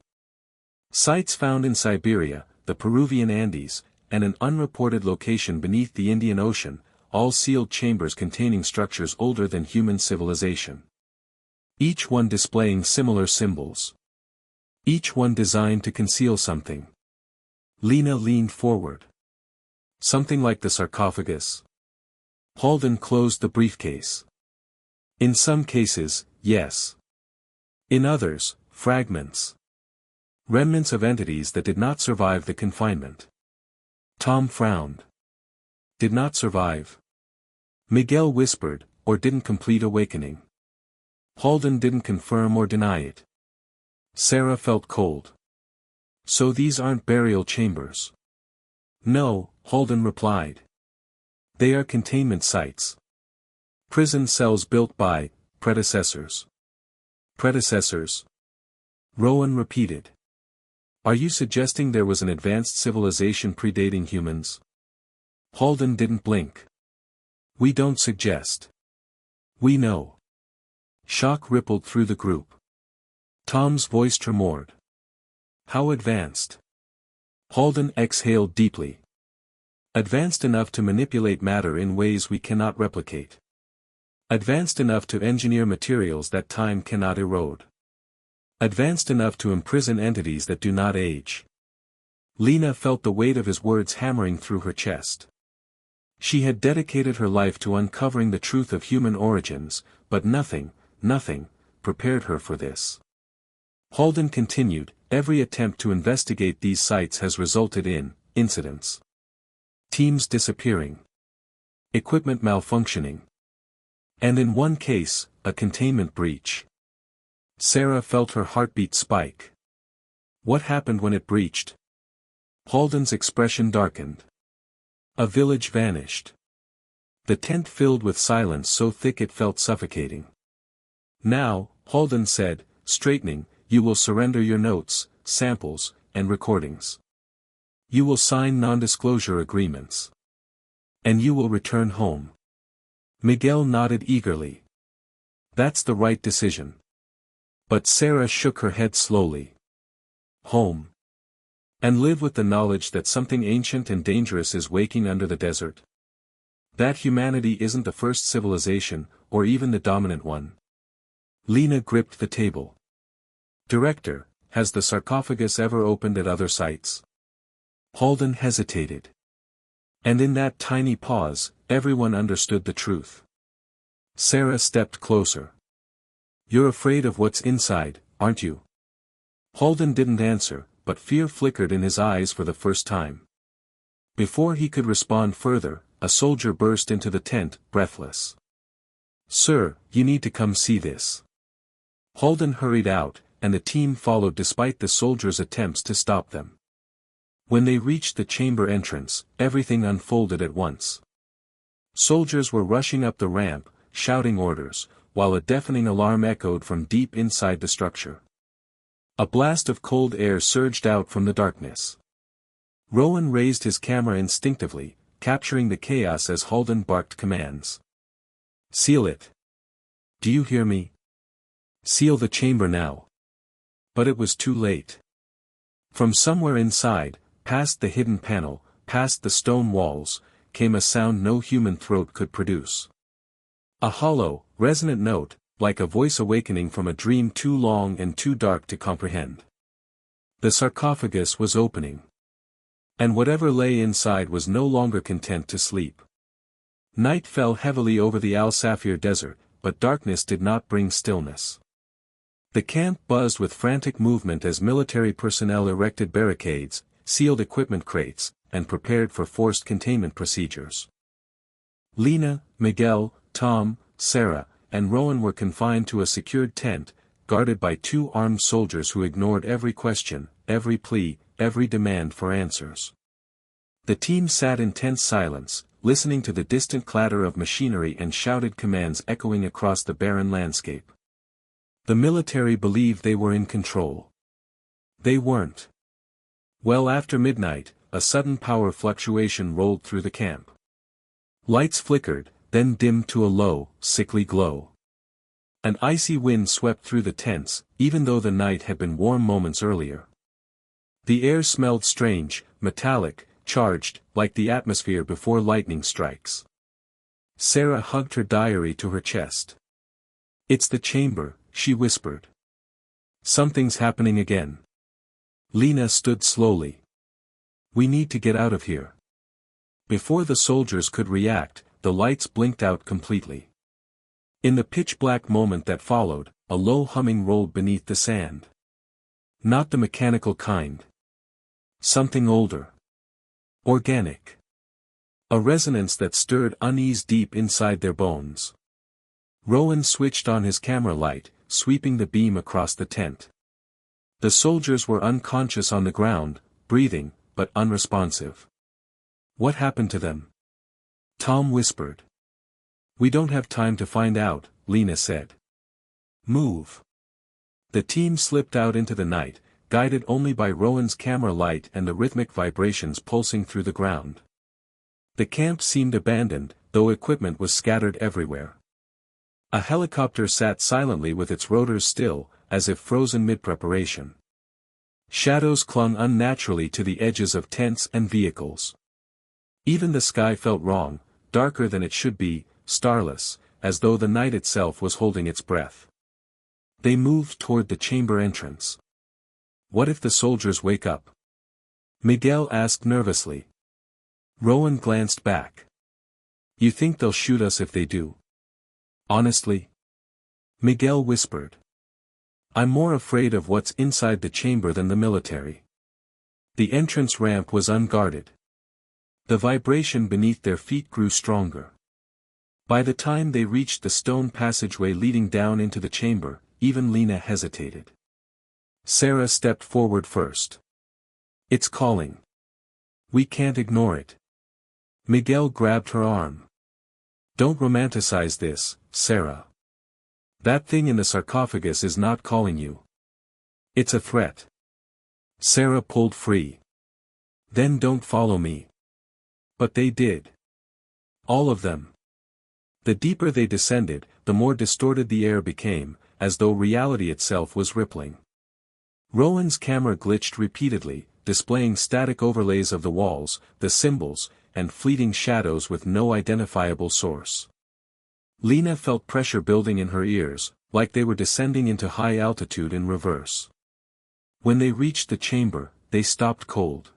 Sites found in Siberia, the Peruvian Andes, and an unreported location beneath the Indian Ocean, all sealed chambers containing structures older than human civilization. Each one displaying similar symbols. Each one designed to conceal something." Lena leaned forward. "Something like the sarcophagus?" Halden closed the briefcase. "In some cases, yes. In others, fragments. Remnants of entities that did not survive the confinement." Tom frowned. "Did not survive?" Miguel whispered, "Or didn't complete awakening." Halden didn't confirm or deny it. Sarah felt cold. "So these aren't burial chambers?" "No," Halden replied. "They are containment sites. Prison cells built by predecessors." "Predecessors?" Rowan repeated. "Are you suggesting there was an advanced civilization predating humans?" Halden didn't blink. "We don't suggest. We know." Shock rippled through the group. Tom's voice tremored. "How advanced?" Halden exhaled deeply. "Advanced enough to manipulate matter in ways we cannot replicate. Advanced enough to engineer materials that time cannot erode. Advanced enough to imprison entities that do not age." Lena felt the weight of his words hammering through her chest. She had dedicated her life to uncovering the truth of human origins, but nothing, prepared her for this. Halden continued, "Every attempt to investigate these sites has resulted in incidents. Teams disappearing. Equipment malfunctioning. And in one case, a containment breach." Sarah felt her heartbeat spike. What happened when it breached? Halden's expression darkened. A village vanished. The tent filled with silence so thick it felt suffocating. Now, Halden said, straightening, you will surrender your notes, samples, and recordings. You will sign non-disclosure agreements. And you will return home. Miguel nodded eagerly. That's the right decision. But Sarah shook her head slowly. Home. And live with the knowledge that something ancient and dangerous is waking under the desert. That humanity isn't the first civilization, or even the dominant one. Lena gripped the table. Director, has the sarcophagus ever opened at other sites? Halden hesitated. And in that tiny pause, everyone understood the truth. Sarah stepped closer. You're afraid of what's inside, aren't you? Halden didn't answer, but fear flickered in his eyes for the first time. Before he could respond further, a soldier burst into the tent, breathless. Sir, you need to come see this. Halden hurried out, and the team followed despite the soldier's attempts to stop them. When they reached the chamber entrance, everything unfolded at once. Soldiers were rushing up the ramp, shouting orders, while a deafening alarm echoed from deep inside the structure. A blast of cold air surged out from the darkness. Rowan raised his camera instinctively, capturing the chaos as Halden barked commands. Seal it. Do you hear me? Seal the chamber now. But it was too late. From somewhere inside, past the hidden panel, past the stone walls, came a sound no human throat could produce. A hollow, resonant note, like a voice awakening from a dream too long and too dark to comprehend. The sarcophagus was opening. And whatever lay inside was no longer content to sleep. Night fell heavily over the Al-Safir desert, but darkness did not bring stillness. The camp buzzed with frantic movement as military personnel erected barricades, sealed equipment crates, and prepared for forced containment procedures. Lena, Miguel, Tom, Sarah, and Rowan were confined to a secured tent, guarded by 2 armed soldiers who ignored every question, every plea, every demand for answers. The team sat in tense silence, listening to the distant clatter of machinery and shouted commands echoing across the barren landscape. The military believed they were in control. They weren't. Well after midnight, a sudden power fluctuation rolled through the camp. Lights flickered, then dimmed to a low, sickly glow. An icy wind swept through the tents, even though the night had been warm moments earlier. The air smelled strange, metallic, charged, like the atmosphere before lightning strikes. Sarah hugged her diary to her chest. It's the chamber, she whispered. Something's happening again. Lena stood slowly. We need to get out of here. Before the soldiers could react, the lights blinked out completely. In the pitch-black moment that followed, a low humming rolled beneath the sand. Not the mechanical kind. Something older. Organic. A resonance that stirred unease deep inside their bones. Rowan switched on his camera light, sweeping the beam across the tent. The soldiers were unconscious on the ground, breathing, but unresponsive. What happened to them? Tom whispered. We don't have time to find out, Lena said. Move. The team slipped out into the night, guided only by Rowan's camera light and the rhythmic vibrations pulsing through the ground. The camp seemed abandoned, though equipment was scattered everywhere. A helicopter sat silently with its rotors still, as if frozen mid-preparation. Shadows clung unnaturally to the edges of tents and vehicles. Even the sky felt wrong, darker than it should be, starless, as though the night itself was holding its breath. They moved toward the chamber entrance. What if the soldiers wake up? Miguel asked nervously. Rowan glanced back. You think they'll shoot us if they do? Honestly? Miguel whispered. I'm more afraid of what's inside the chamber than the military. The entrance ramp was unguarded. The vibration beneath their feet grew stronger. By the time they reached the stone passageway leading down into the chamber, even Lena hesitated. Sarah stepped forward first. It's calling. We can't ignore it. Miguel grabbed her arm. Don't romanticize this, Sarah. That thing in the sarcophagus is not calling you. It's a threat. Sarah pulled free. Then don't follow me. But they did. All of them. The deeper they descended, the more distorted the air became, as though reality itself was rippling. Rowan's camera glitched repeatedly, displaying static overlays of the walls, the symbols, and fleeting shadows with no identifiable source. Lena felt pressure building in her ears, like they were descending into high altitude in reverse. When they reached the chamber, they stopped cold.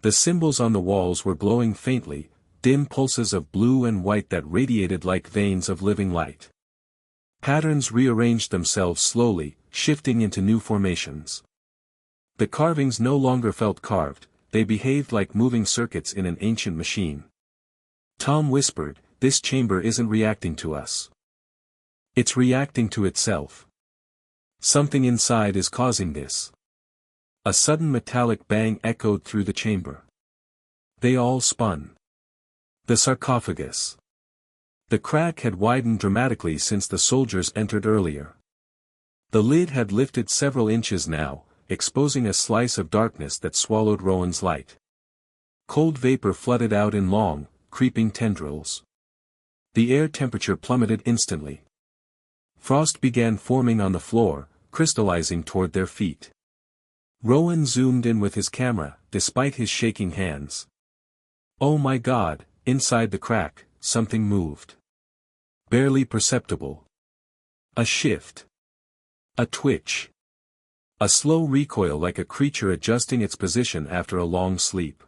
The symbols on the walls were glowing faintly, dim pulses of blue and white that radiated like veins of living light. Patterns rearranged themselves slowly, shifting into new formations. The carvings no longer felt carved, they behaved like moving circuits in an ancient machine. Tom whispered, "This chamber isn't reacting to us. It's reacting to itself. Something inside is causing this." A sudden metallic bang echoed through the chamber. They all spun. The sarcophagus. The crack had widened dramatically since the soldiers entered earlier. The lid had lifted several inches now, exposing a slice of darkness that swallowed Rowan's light. Cold vapor flooded out in long, creeping tendrils. The air temperature plummeted instantly. Frost began forming on the floor, crystallizing toward their feet. Rowan zoomed in with his camera, despite his shaking hands. Oh my God, inside the crack, something moved. Barely perceptible. A shift. A twitch. A slow recoil like a creature adjusting its position after a long sleep.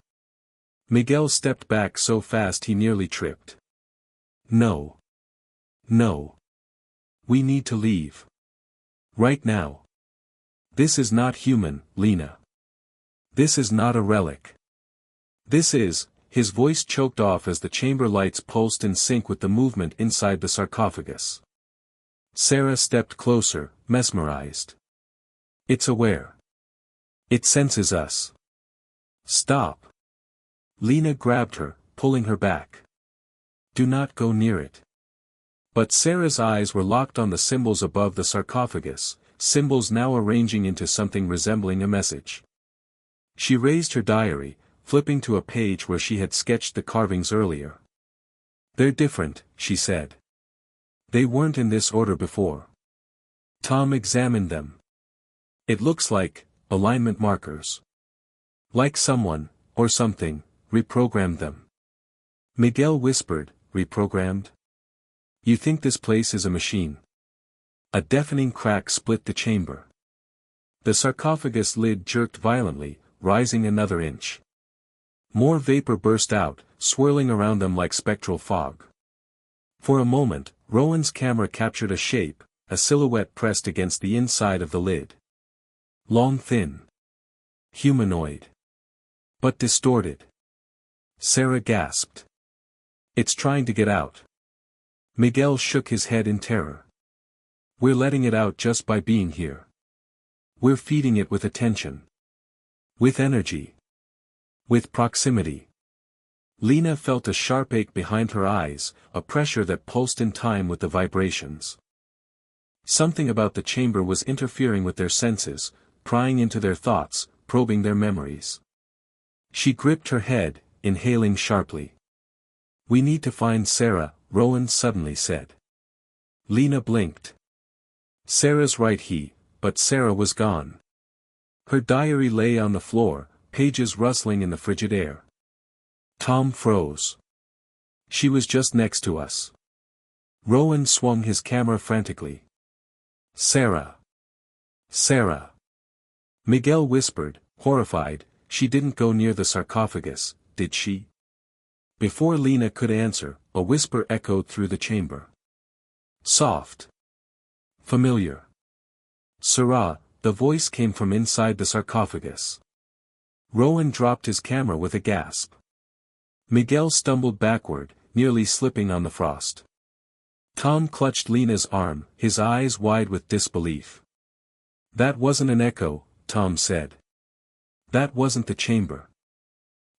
Miguel stepped back so fast he nearly tripped. No. No. We need to leave. Right now. This is not human, Lena. This is not a relic. This is, his voice choked off as the chamber lights pulsed in sync with the movement inside the sarcophagus. Sarah stepped closer, mesmerized. It's aware. It senses us. Stop. Lena grabbed her, pulling her back. Do not go near it. But Sarah's eyes were locked on the symbols above the sarcophagus, symbols now arranging into something resembling a message. She raised her diary, flipping to a page where she had sketched the carvings earlier. They're different, she said. They weren't in this order before. Tom examined them. It looks like alignment markers. Like someone, or something, reprogrammed them. Miguel whispered, reprogrammed? You think this place is a machine? A deafening crack split the chamber. The sarcophagus lid jerked violently, rising another inch. More vapor burst out, swirling around them like spectral fog. For a moment, Rowan's camera captured a shape, a silhouette pressed against the inside of the lid. Long, thin. Humanoid. But distorted. Sarah gasped. It's trying to get out. Miguel shook his head in terror. We're letting it out just by being here. We're feeding it with attention. With energy. With proximity. Lena felt a sharp ache behind her eyes, a pressure that pulsed in time with the vibrations. Something about the chamber was interfering with their senses, prying into their thoughts, probing their memories. She gripped her head, inhaling sharply. We need to find Sarah, Rowan suddenly said. Lena blinked. Sarah's right, but Sarah was gone. Her diary lay on the floor, pages rustling in the frigid air. Tom froze. She was just next to us. Rowan swung his camera frantically. Sarah. Sarah. Miguel whispered, horrified, she didn't go near the sarcophagus, did she? Before Lena could answer, a whisper echoed through the chamber. Soft. Familiar. Sarah, the voice came from inside the sarcophagus. Rowan dropped his camera with a gasp. Miguel stumbled backward, nearly slipping on the frost. Tom clutched Lena's arm, his eyes wide with disbelief. That wasn't an echo, Tom said. That wasn't the chamber.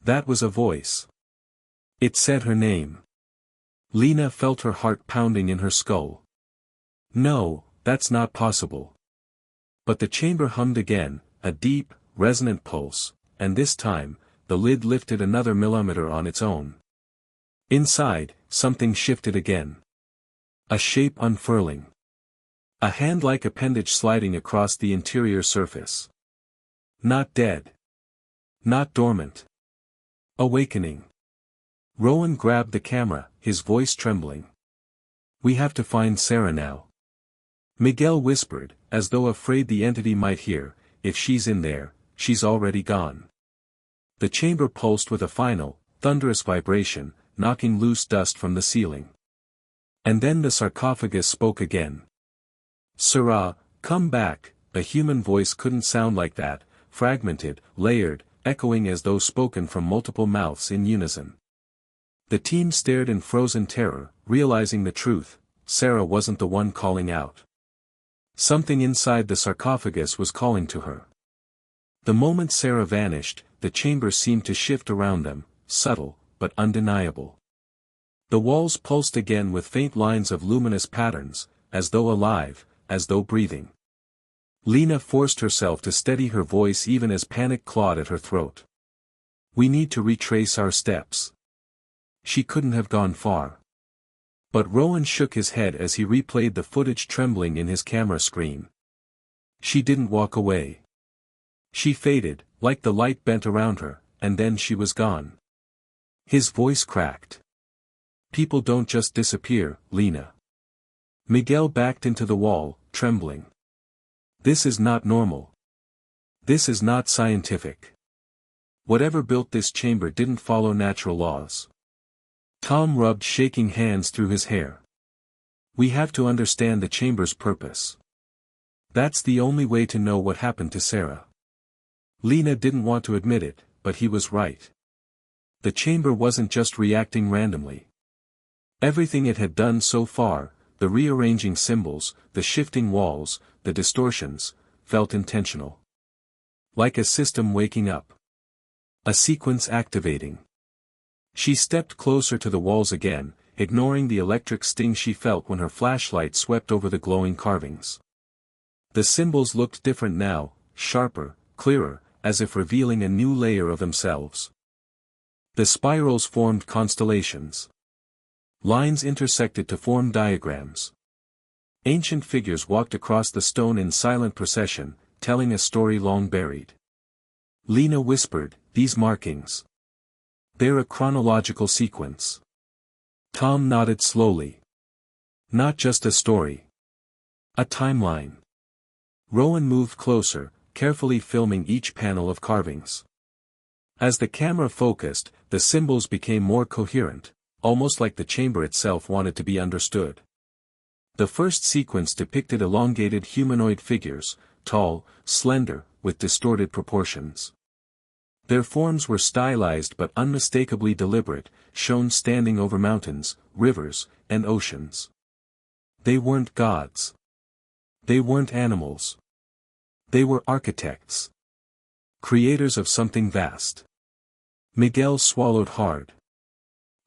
That was a voice. It said her name. Lena felt her heart pounding in her skull. No, that's not possible. But the chamber hummed again, a deep, resonant pulse, and this time, the lid lifted another millimeter on its own. Inside, something shifted again. A shape unfurling. A hand-like appendage sliding across the interior surface. Not dead. Not dormant. Awakening. Rowan grabbed the camera, his voice trembling. We have to find Sarah now. Miguel whispered, as though afraid the entity might hear, if she's in there, she's already gone. The chamber pulsed with a final, thunderous vibration, knocking loose dust from the ceiling. And then the sarcophagus spoke again. Sarah, come back. A human voice couldn't sound like that, fragmented, layered, echoing as though spoken from multiple mouths in unison. The team stared in frozen terror, realizing the truth. Sarah wasn't the one calling out. Something inside the sarcophagus was calling to her. The moment Sarah vanished, the chamber seemed to shift around them, subtle, but undeniable. The walls pulsed again with faint lines of luminous patterns, as though alive, as though breathing. Lena forced herself to steady her voice even as panic clawed at her throat. We need to retrace our steps. She couldn't have gone far. But Rowan shook his head as he replayed the footage trembling in his camera screen. She didn't walk away. She faded, like the light bent around her, and then she was gone. His voice cracked. People don't just disappear, Lena. Miguel backed into the wall, trembling. This is not normal. This is not scientific. Whatever built this chamber didn't follow natural laws. Tom rubbed shaking hands through his hair. We have to understand the chamber's purpose. That's the only way to know what happened to Sarah. Lena didn't want to admit it, but he was right. The chamber wasn't just reacting randomly. Everything it had done so far, the rearranging symbols, the shifting walls, the distortions, felt intentional. Like a system waking up. A sequence activating. She stepped closer to the walls again, ignoring the electric sting she felt when her flashlight swept over the glowing carvings. The symbols looked different now, sharper, clearer, as if revealing a new layer of themselves. The spirals formed constellations. Lines intersected to form diagrams. Ancient figures walked across the stone in silent procession, telling a story long buried. Lena whispered, these markings. They're a chronological sequence. Tom nodded slowly. Not just a story. A timeline. Rowan moved closer, carefully filming each panel of carvings. As the camera focused, the symbols became more coherent, almost like the chamber itself wanted to be understood. The first sequence depicted elongated humanoid figures, tall, slender, with distorted proportions. Their forms were stylized but unmistakably deliberate, shown standing over mountains, rivers, and oceans. They weren't gods. They weren't animals. They were architects. Creators of something vast. Miguel swallowed hard.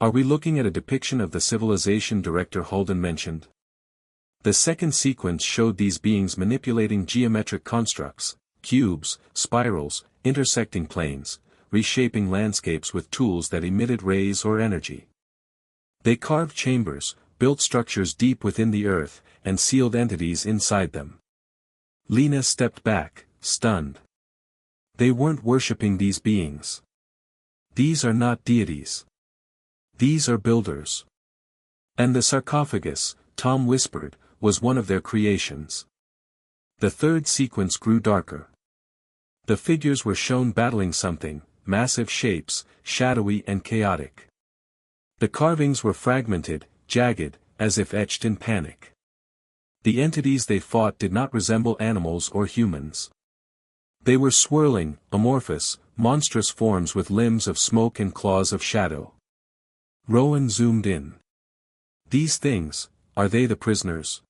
Are we looking at a depiction of the civilization Director Holden mentioned? The second sequence showed these beings manipulating geometric constructs, cubes, spirals, intersecting planes, reshaping landscapes with tools that emitted rays or energy. They carved chambers, built structures deep within the earth, and sealed entities inside them. Lena stepped back, stunned. They weren't worshipping these beings. These are not deities. These are builders. And the sarcophagus, Tom whispered, was one of their creations. The third sequence grew darker. The figures were shown battling something, massive shapes, shadowy and chaotic. The carvings were fragmented, jagged, as if etched in panic. The entities they fought did not resemble animals or humans. They were swirling, amorphous, monstrous forms with limbs of smoke and claws of shadow. Rowan zoomed in. These things, are they the prisoners?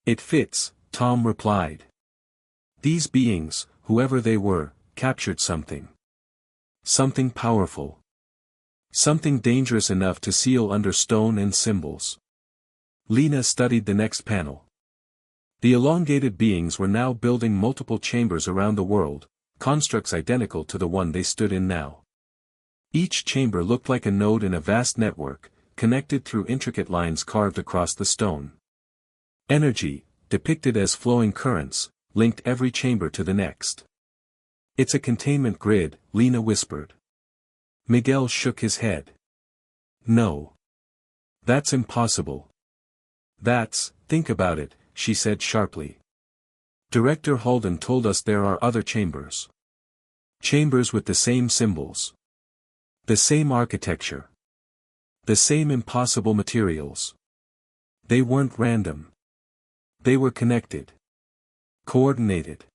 It fits, Tom replied. These beings, whoever they were, captured something. Something powerful. Something dangerous enough to seal under stone and symbols. Lena studied the next panel. The elongated beings were now building multiple chambers around the world, constructs identical to the one they stood in now. Each chamber looked like a node in a vast network, connected through intricate lines carved across the stone. Energy, depicted as flowing currents, linked every chamber to the next. "It's a containment grid," Lena whispered. Miguel shook his head. "No. That's impossible." Think about it," she said sharply. "Director Halden told us there are other chambers. Chambers with the same symbols. The same architecture. The same impossible materials. They weren't random. They were connected. Coordinated.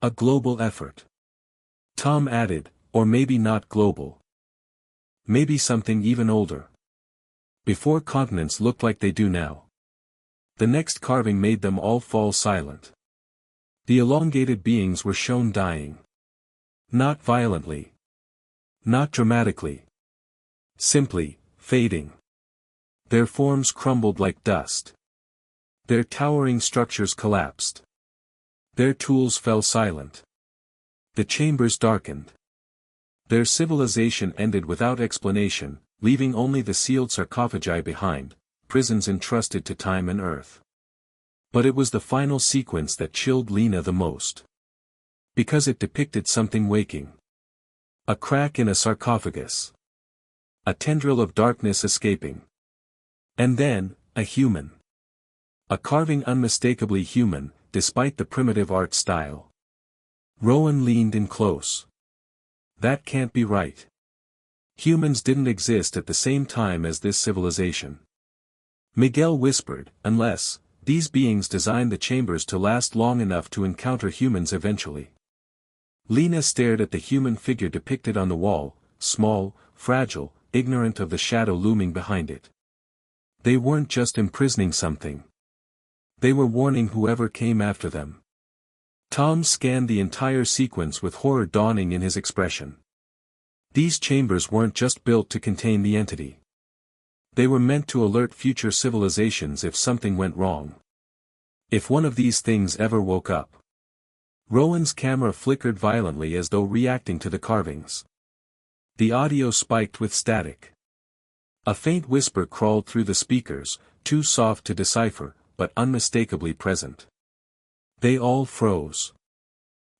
A global effort." Tom added, "Or maybe not global. Maybe something even older. Before continents looked like they do now." The next carving made them all fall silent. The elongated beings were shown dying. Not violently. Not dramatically. Simply, fading. Their forms crumbled like dust. Their towering structures collapsed. Their tools fell silent. The chambers darkened. Their civilization ended without explanation, leaving only the sealed sarcophagi behind, prisons entrusted to time and earth. But it was the final sequence that chilled Lena the most. Because it depicted something waking. A crack in a sarcophagus. A tendril of darkness escaping. And then, a human. A carving unmistakably human, despite the primitive art style. Rowan leaned in close. "That can't be right. Humans didn't exist at the same time as this civilization." Miguel whispered, "Unless, these beings designed the chambers to last long enough to encounter humans eventually." Lena stared at the human figure depicted on the wall, small, fragile, ignorant of the shadow looming behind it. They weren't just imprisoning something. They were warning whoever came after them. Tom scanned the entire sequence with horror dawning in his expression. These chambers weren't just built to contain the entity. They were meant to alert future civilizations if something went wrong. If one of these things ever woke up. Rowan's camera flickered violently as though reacting to the carvings. The audio spiked with static. A faint whisper crawled through the speakers, too soft to decipher, but unmistakably present. They all froze.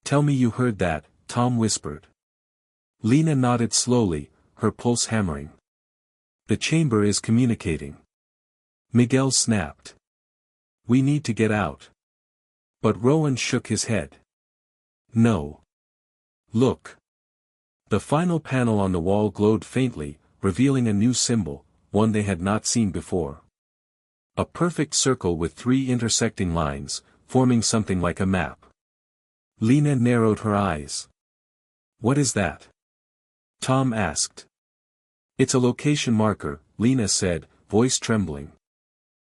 "Tell me you heard that," Tom whispered. Lena nodded slowly, her pulse hammering. "The chamber is communicating." Miguel snapped. "We need to get out." But Rowan shook his head. "No. Look." The final panel on the wall glowed faintly, revealing a new symbol, one they had not seen before. A perfect circle with 3 intersecting lines, forming something like a map. Lena narrowed her eyes. "What is that?" Tom asked. "It's a location marker," Lena said, voice trembling.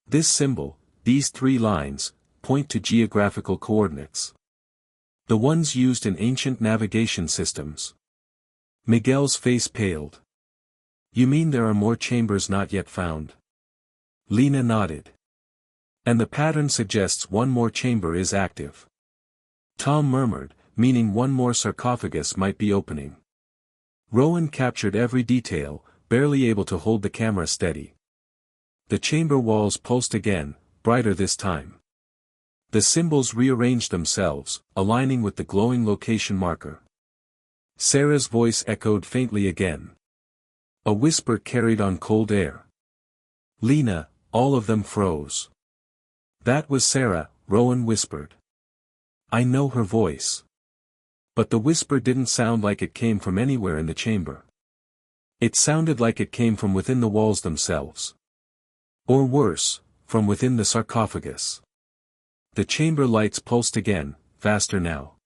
"This symbol, these 3 lines, point to geographical coordinates. The ones used in ancient navigation systems." Miguel's face paled. "You mean there are more chambers not yet found?" Lena nodded. "And the pattern suggests one more chamber is active." Tom murmured, meaning one more sarcophagus might be opening. Rowan captured every detail, barely able to hold the camera steady. The chamber walls pulsed again, brighter this time. The symbols rearranged themselves, aligning with the glowing location marker. Sarah's voice echoed faintly again. A whisper carried on cold air. "Lena, all of them froze." "That was Sarah," Rowan whispered. "I know her voice." But the whisper didn't sound like it came from anywhere in the chamber. It sounded like it came from within the walls themselves. Or worse, from within the sarcophagus. The chamber lights pulsed again, faster now.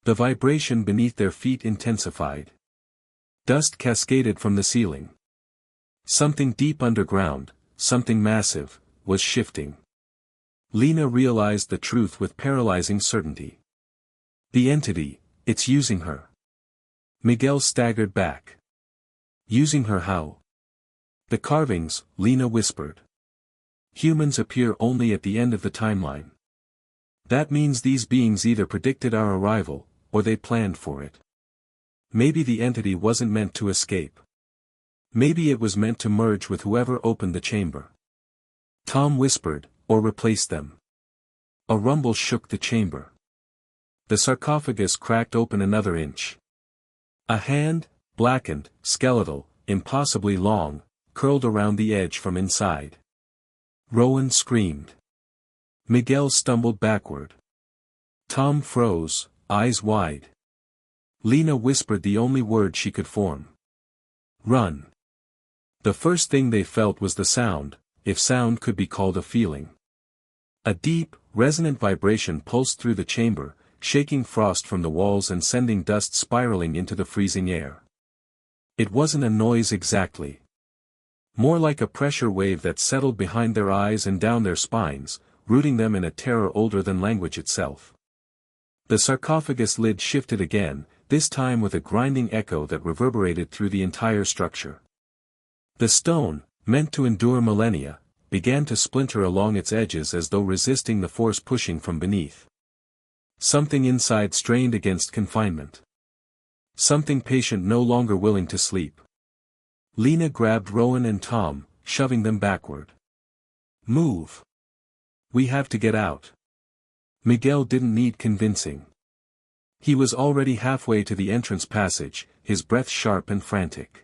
The vibration beneath their feet intensified. Dust cascaded from the ceiling. Something deep underground, something massive, was shifting. Lena realized the truth with paralyzing certainty. The entity, it's using her. Miguel staggered back. Using her how? The carvings, Lena whispered. Humans appear only at the end of the timeline. That means these beings either predicted our arrival, or they planned for it. Maybe the entity wasn't meant to escape. Maybe it was meant to merge with whoever opened the chamber. Tom whispered, or replace them. A rumble shook the chamber. The sarcophagus cracked open another inch. A hand, blackened, skeletal, impossibly long, curled around the edge from inside. Rowan screamed. Miguel stumbled backward. Tom froze, eyes wide. Lena whispered the only word she could form. Run. The first thing they felt was the sound, if sound could be called a feeling. A deep, resonant vibration pulsed through the chamber, shaking frost from the walls and sending dust spiraling into the freezing air. It wasn't a noise exactly. More like a pressure wave that settled behind their eyes and down their spines, rooting them in a terror older than language itself. The sarcophagus lid shifted again, this time with a grinding echo that reverberated through the entire structure. The stone, meant to endure millennia, began to splinter along its edges as though resisting the force pushing from beneath. Something inside strained against confinement. Something patient no longer willing to sleep. Lena grabbed Rowan and Tom, shoving them backward. Move. We have to get out. Miguel didn't need convincing. He was already halfway to the entrance passage, his breath sharp and frantic.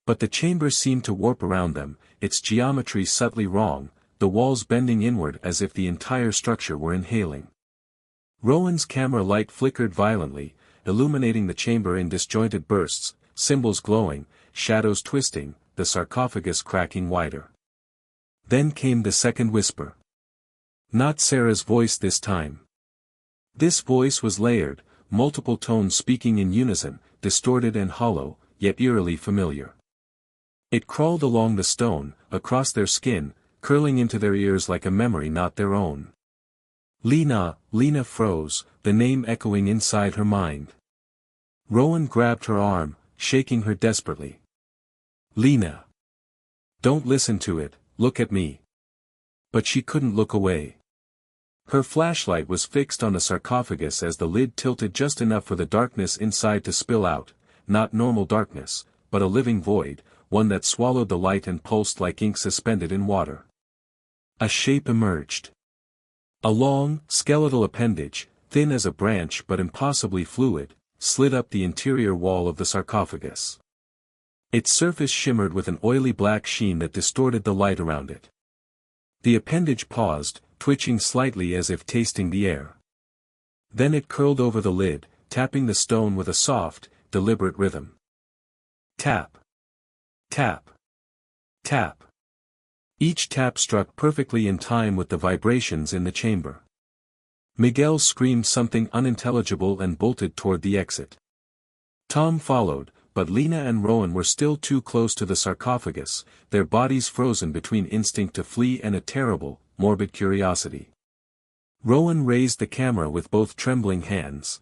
But the chamber seemed to warp around them, its geometry subtly wrong, the walls bending inward as if the entire structure were inhaling. Rowan's camera light flickered violently, illuminating the chamber in disjointed bursts, symbols glowing, shadows twisting, the sarcophagus cracking wider. Then came the second whisper. Not Sarah's voice this time. This voice was layered, multiple tones speaking in unison, distorted and hollow, yet eerily familiar. It crawled along the stone, across their skin, curling into their ears like a memory not their own. Lena froze, the name echoing inside her mind. Rowan grabbed her arm, shaking her desperately. Lena. Don't listen to it, look at me. But she couldn't look away. Her flashlight was fixed on the sarcophagus as the lid tilted just enough for the darkness inside to spill out, not normal darkness, but a living void, one that swallowed the light and pulsed like ink suspended in water. A shape emerged. A long, skeletal appendage, thin as a branch but impossibly fluid, slid up the interior wall of the sarcophagus. Its surface shimmered with an oily black sheen that distorted the light around it. The appendage paused, twitching slightly as if tasting the air. Then it curled over the lid, tapping the stone with a soft, deliberate rhythm. Tap. Tap. Tap. Each tap struck perfectly in time with the vibrations in the chamber. Miguel screamed something unintelligible and bolted toward the exit. Tom followed, but Lena and Rowan were still too close to the sarcophagus, their bodies frozen between instinct to flee and a terrible, morbid curiosity. Rowan raised the camera with both trembling hands.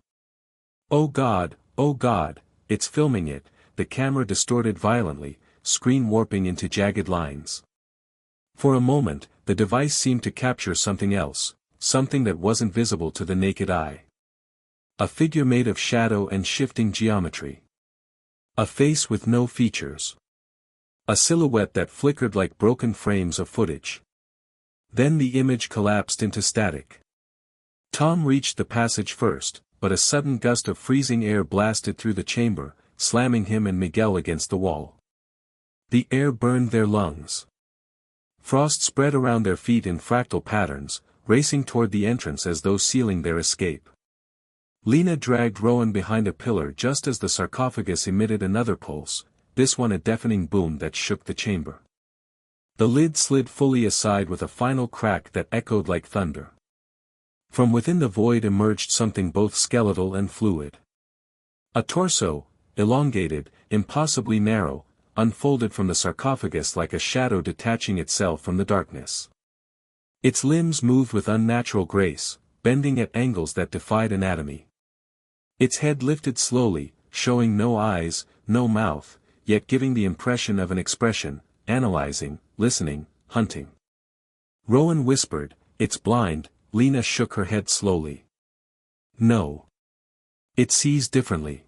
Oh God, it's filming it, the camera distorted violently, screen warping into jagged lines. For a moment, the device seemed to capture something else, something that wasn't visible to the naked eye. A figure made of shadow and shifting geometry. A face with no features. A silhouette that flickered like broken frames of footage. Then the image collapsed into static. Tom reached the passage first, but a sudden gust of freezing air blasted through the chamber, slamming him and Miguel against the wall. The air burned their lungs. Frost spread around their feet in fractal patterns, racing toward the entrance as though sealing their escape. Lena dragged Rowan behind a pillar just as the sarcophagus emitted another pulse, this one a deafening boom that shook the chamber. The lid slid fully aside with a final crack that echoed like thunder. From within the void emerged something both skeletal and fluid. A torso, elongated, impossibly narrow, unfolded from the sarcophagus like a shadow detaching itself from the darkness. Its limbs moved with unnatural grace, bending at angles that defied anatomy. Its head lifted slowly, showing no eyes, no mouth, yet giving the impression of an expression, analyzing, listening, hunting. Rowan whispered, "It's blind." Lena shook her head slowly. "No. It sees differently."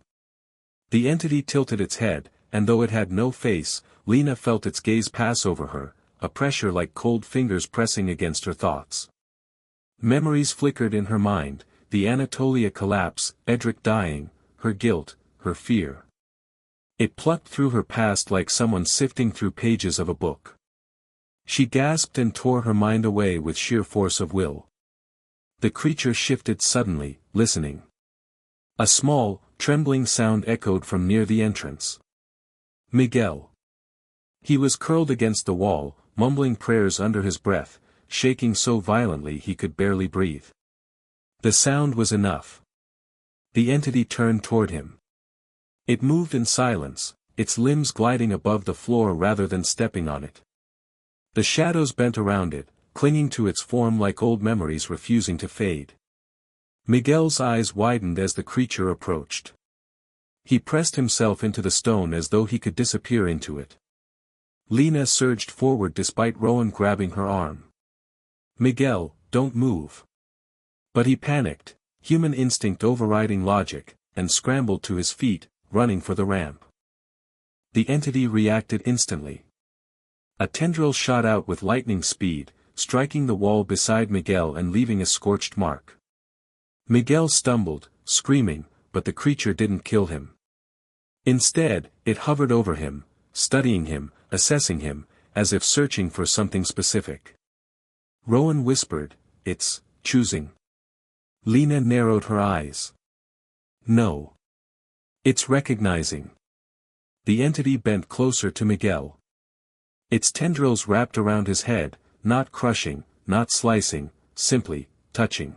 The entity tilted its head, and though it had no face, Lena felt its gaze pass over her, a pressure like cold fingers pressing against her thoughts. Memories flickered in her mind, the Anatolia collapse, Edric dying, her guilt, her fear. It plucked through her past like someone sifting through pages of a book. She gasped and tore her mind away with sheer force of will. The creature shifted suddenly, listening. A small, trembling sound echoed from near the entrance. Miguel. He was curled against the wall, mumbling prayers under his breath, shaking so violently he could barely breathe. The sound was enough. The entity turned toward him. It moved in silence, its limbs gliding above the floor rather than stepping on it. The shadows bent around it, clinging to its form like old memories refusing to fade. Miguel's eyes widened as the creature approached. He pressed himself into the stone as though he could disappear into it. Lena surged forward despite Rowan grabbing her arm. "Miguel, don't move." But he panicked, human instinct overriding logic, and scrambled to his feet, running for the ramp. The entity reacted instantly. A tendril shot out with lightning speed, striking the wall beside Miguel and leaving a scorched mark. Miguel stumbled, screaming, but the creature didn't kill him. Instead, it hovered over him, studying him, assessing him, as if searching for something specific. Rowan whispered, "It's choosing." Lena narrowed her eyes. "No. It's recognizing." The entity bent closer to Miguel. Its tendrils wrapped around his head, not crushing, not slicing, simply touching.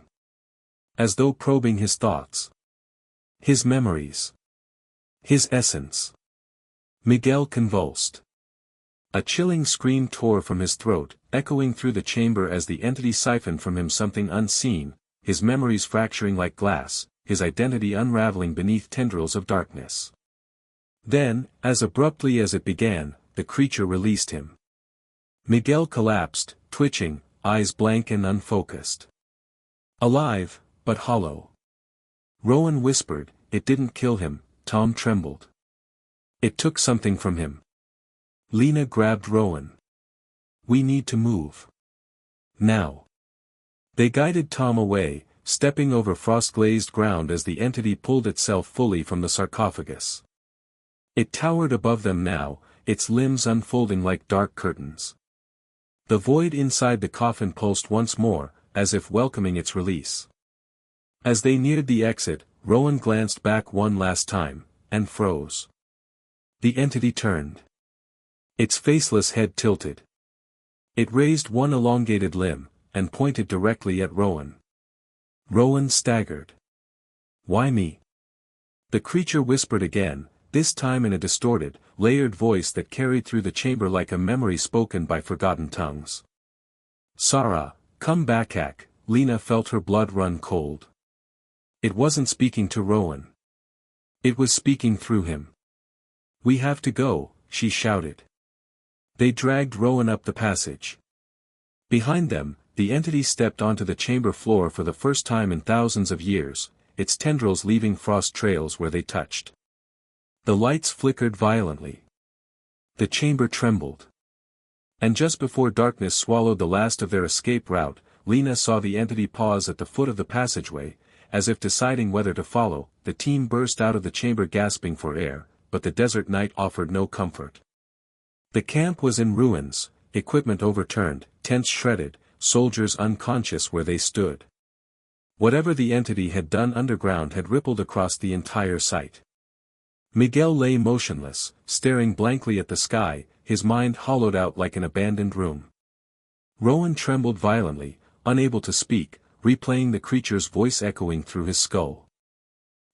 As though probing his thoughts. His memories. His essence. Miguel convulsed. A chilling scream tore from his throat, echoing through the chamber as the entity siphoned from him something unseen, his memories fracturing like glass, his identity unraveling beneath tendrils of darkness. Then, as abruptly as it began, the creature released him. Miguel collapsed, twitching, eyes blank and unfocused. Alive, but hollow. Rowan whispered, "It didn't kill him." Tom trembled. "It took something from him." Lena grabbed Rowan. "We need to move. Now." They guided Tom away, stepping over frost-glazed ground as the entity pulled itself fully from the sarcophagus. It towered above them now, its limbs unfolding like dark curtains. The void inside the coffin pulsed once more, as if welcoming its release. As they neared the exit, Rowan glanced back one last time, and froze. The entity turned. Its faceless head tilted. It raised one elongated limb, and pointed directly at Rowan. Rowan staggered. "Why me?" The creature whispered again, this time in a distorted, layered voice that carried through the chamber like a memory spoken by forgotten tongues. "Sarah, come back." Lena felt her blood run cold. It wasn't speaking to Rowan. It was speaking through him. "We have to go," she shouted. They dragged Rowan up the passage. Behind them, the entity stepped onto the chamber floor for the first time in thousands of years, its tendrils leaving frost trails where they touched. The lights flickered violently. The chamber trembled. And just before darkness swallowed the last of their escape route, Lena saw the entity pause at the foot of the passageway, as if deciding whether to follow. The team burst out of the chamber gasping for air, but the desert night offered no comfort. The camp was in ruins, equipment overturned, tents shredded, soldiers unconscious where they stood. Whatever the entity had done underground had rippled across the entire site. Miguel lay motionless, staring blankly at the sky, his mind hollowed out like an abandoned room. Rowan trembled violently, unable to speak, replaying the creature's voice echoing through his skull.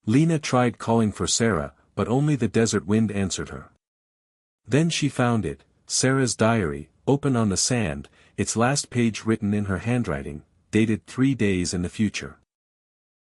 Lena tried calling for Sarah, but only the desert wind answered her. Then she found it, Sarah's diary, open on the sand, its last page written in her handwriting, dated 3 days in the future.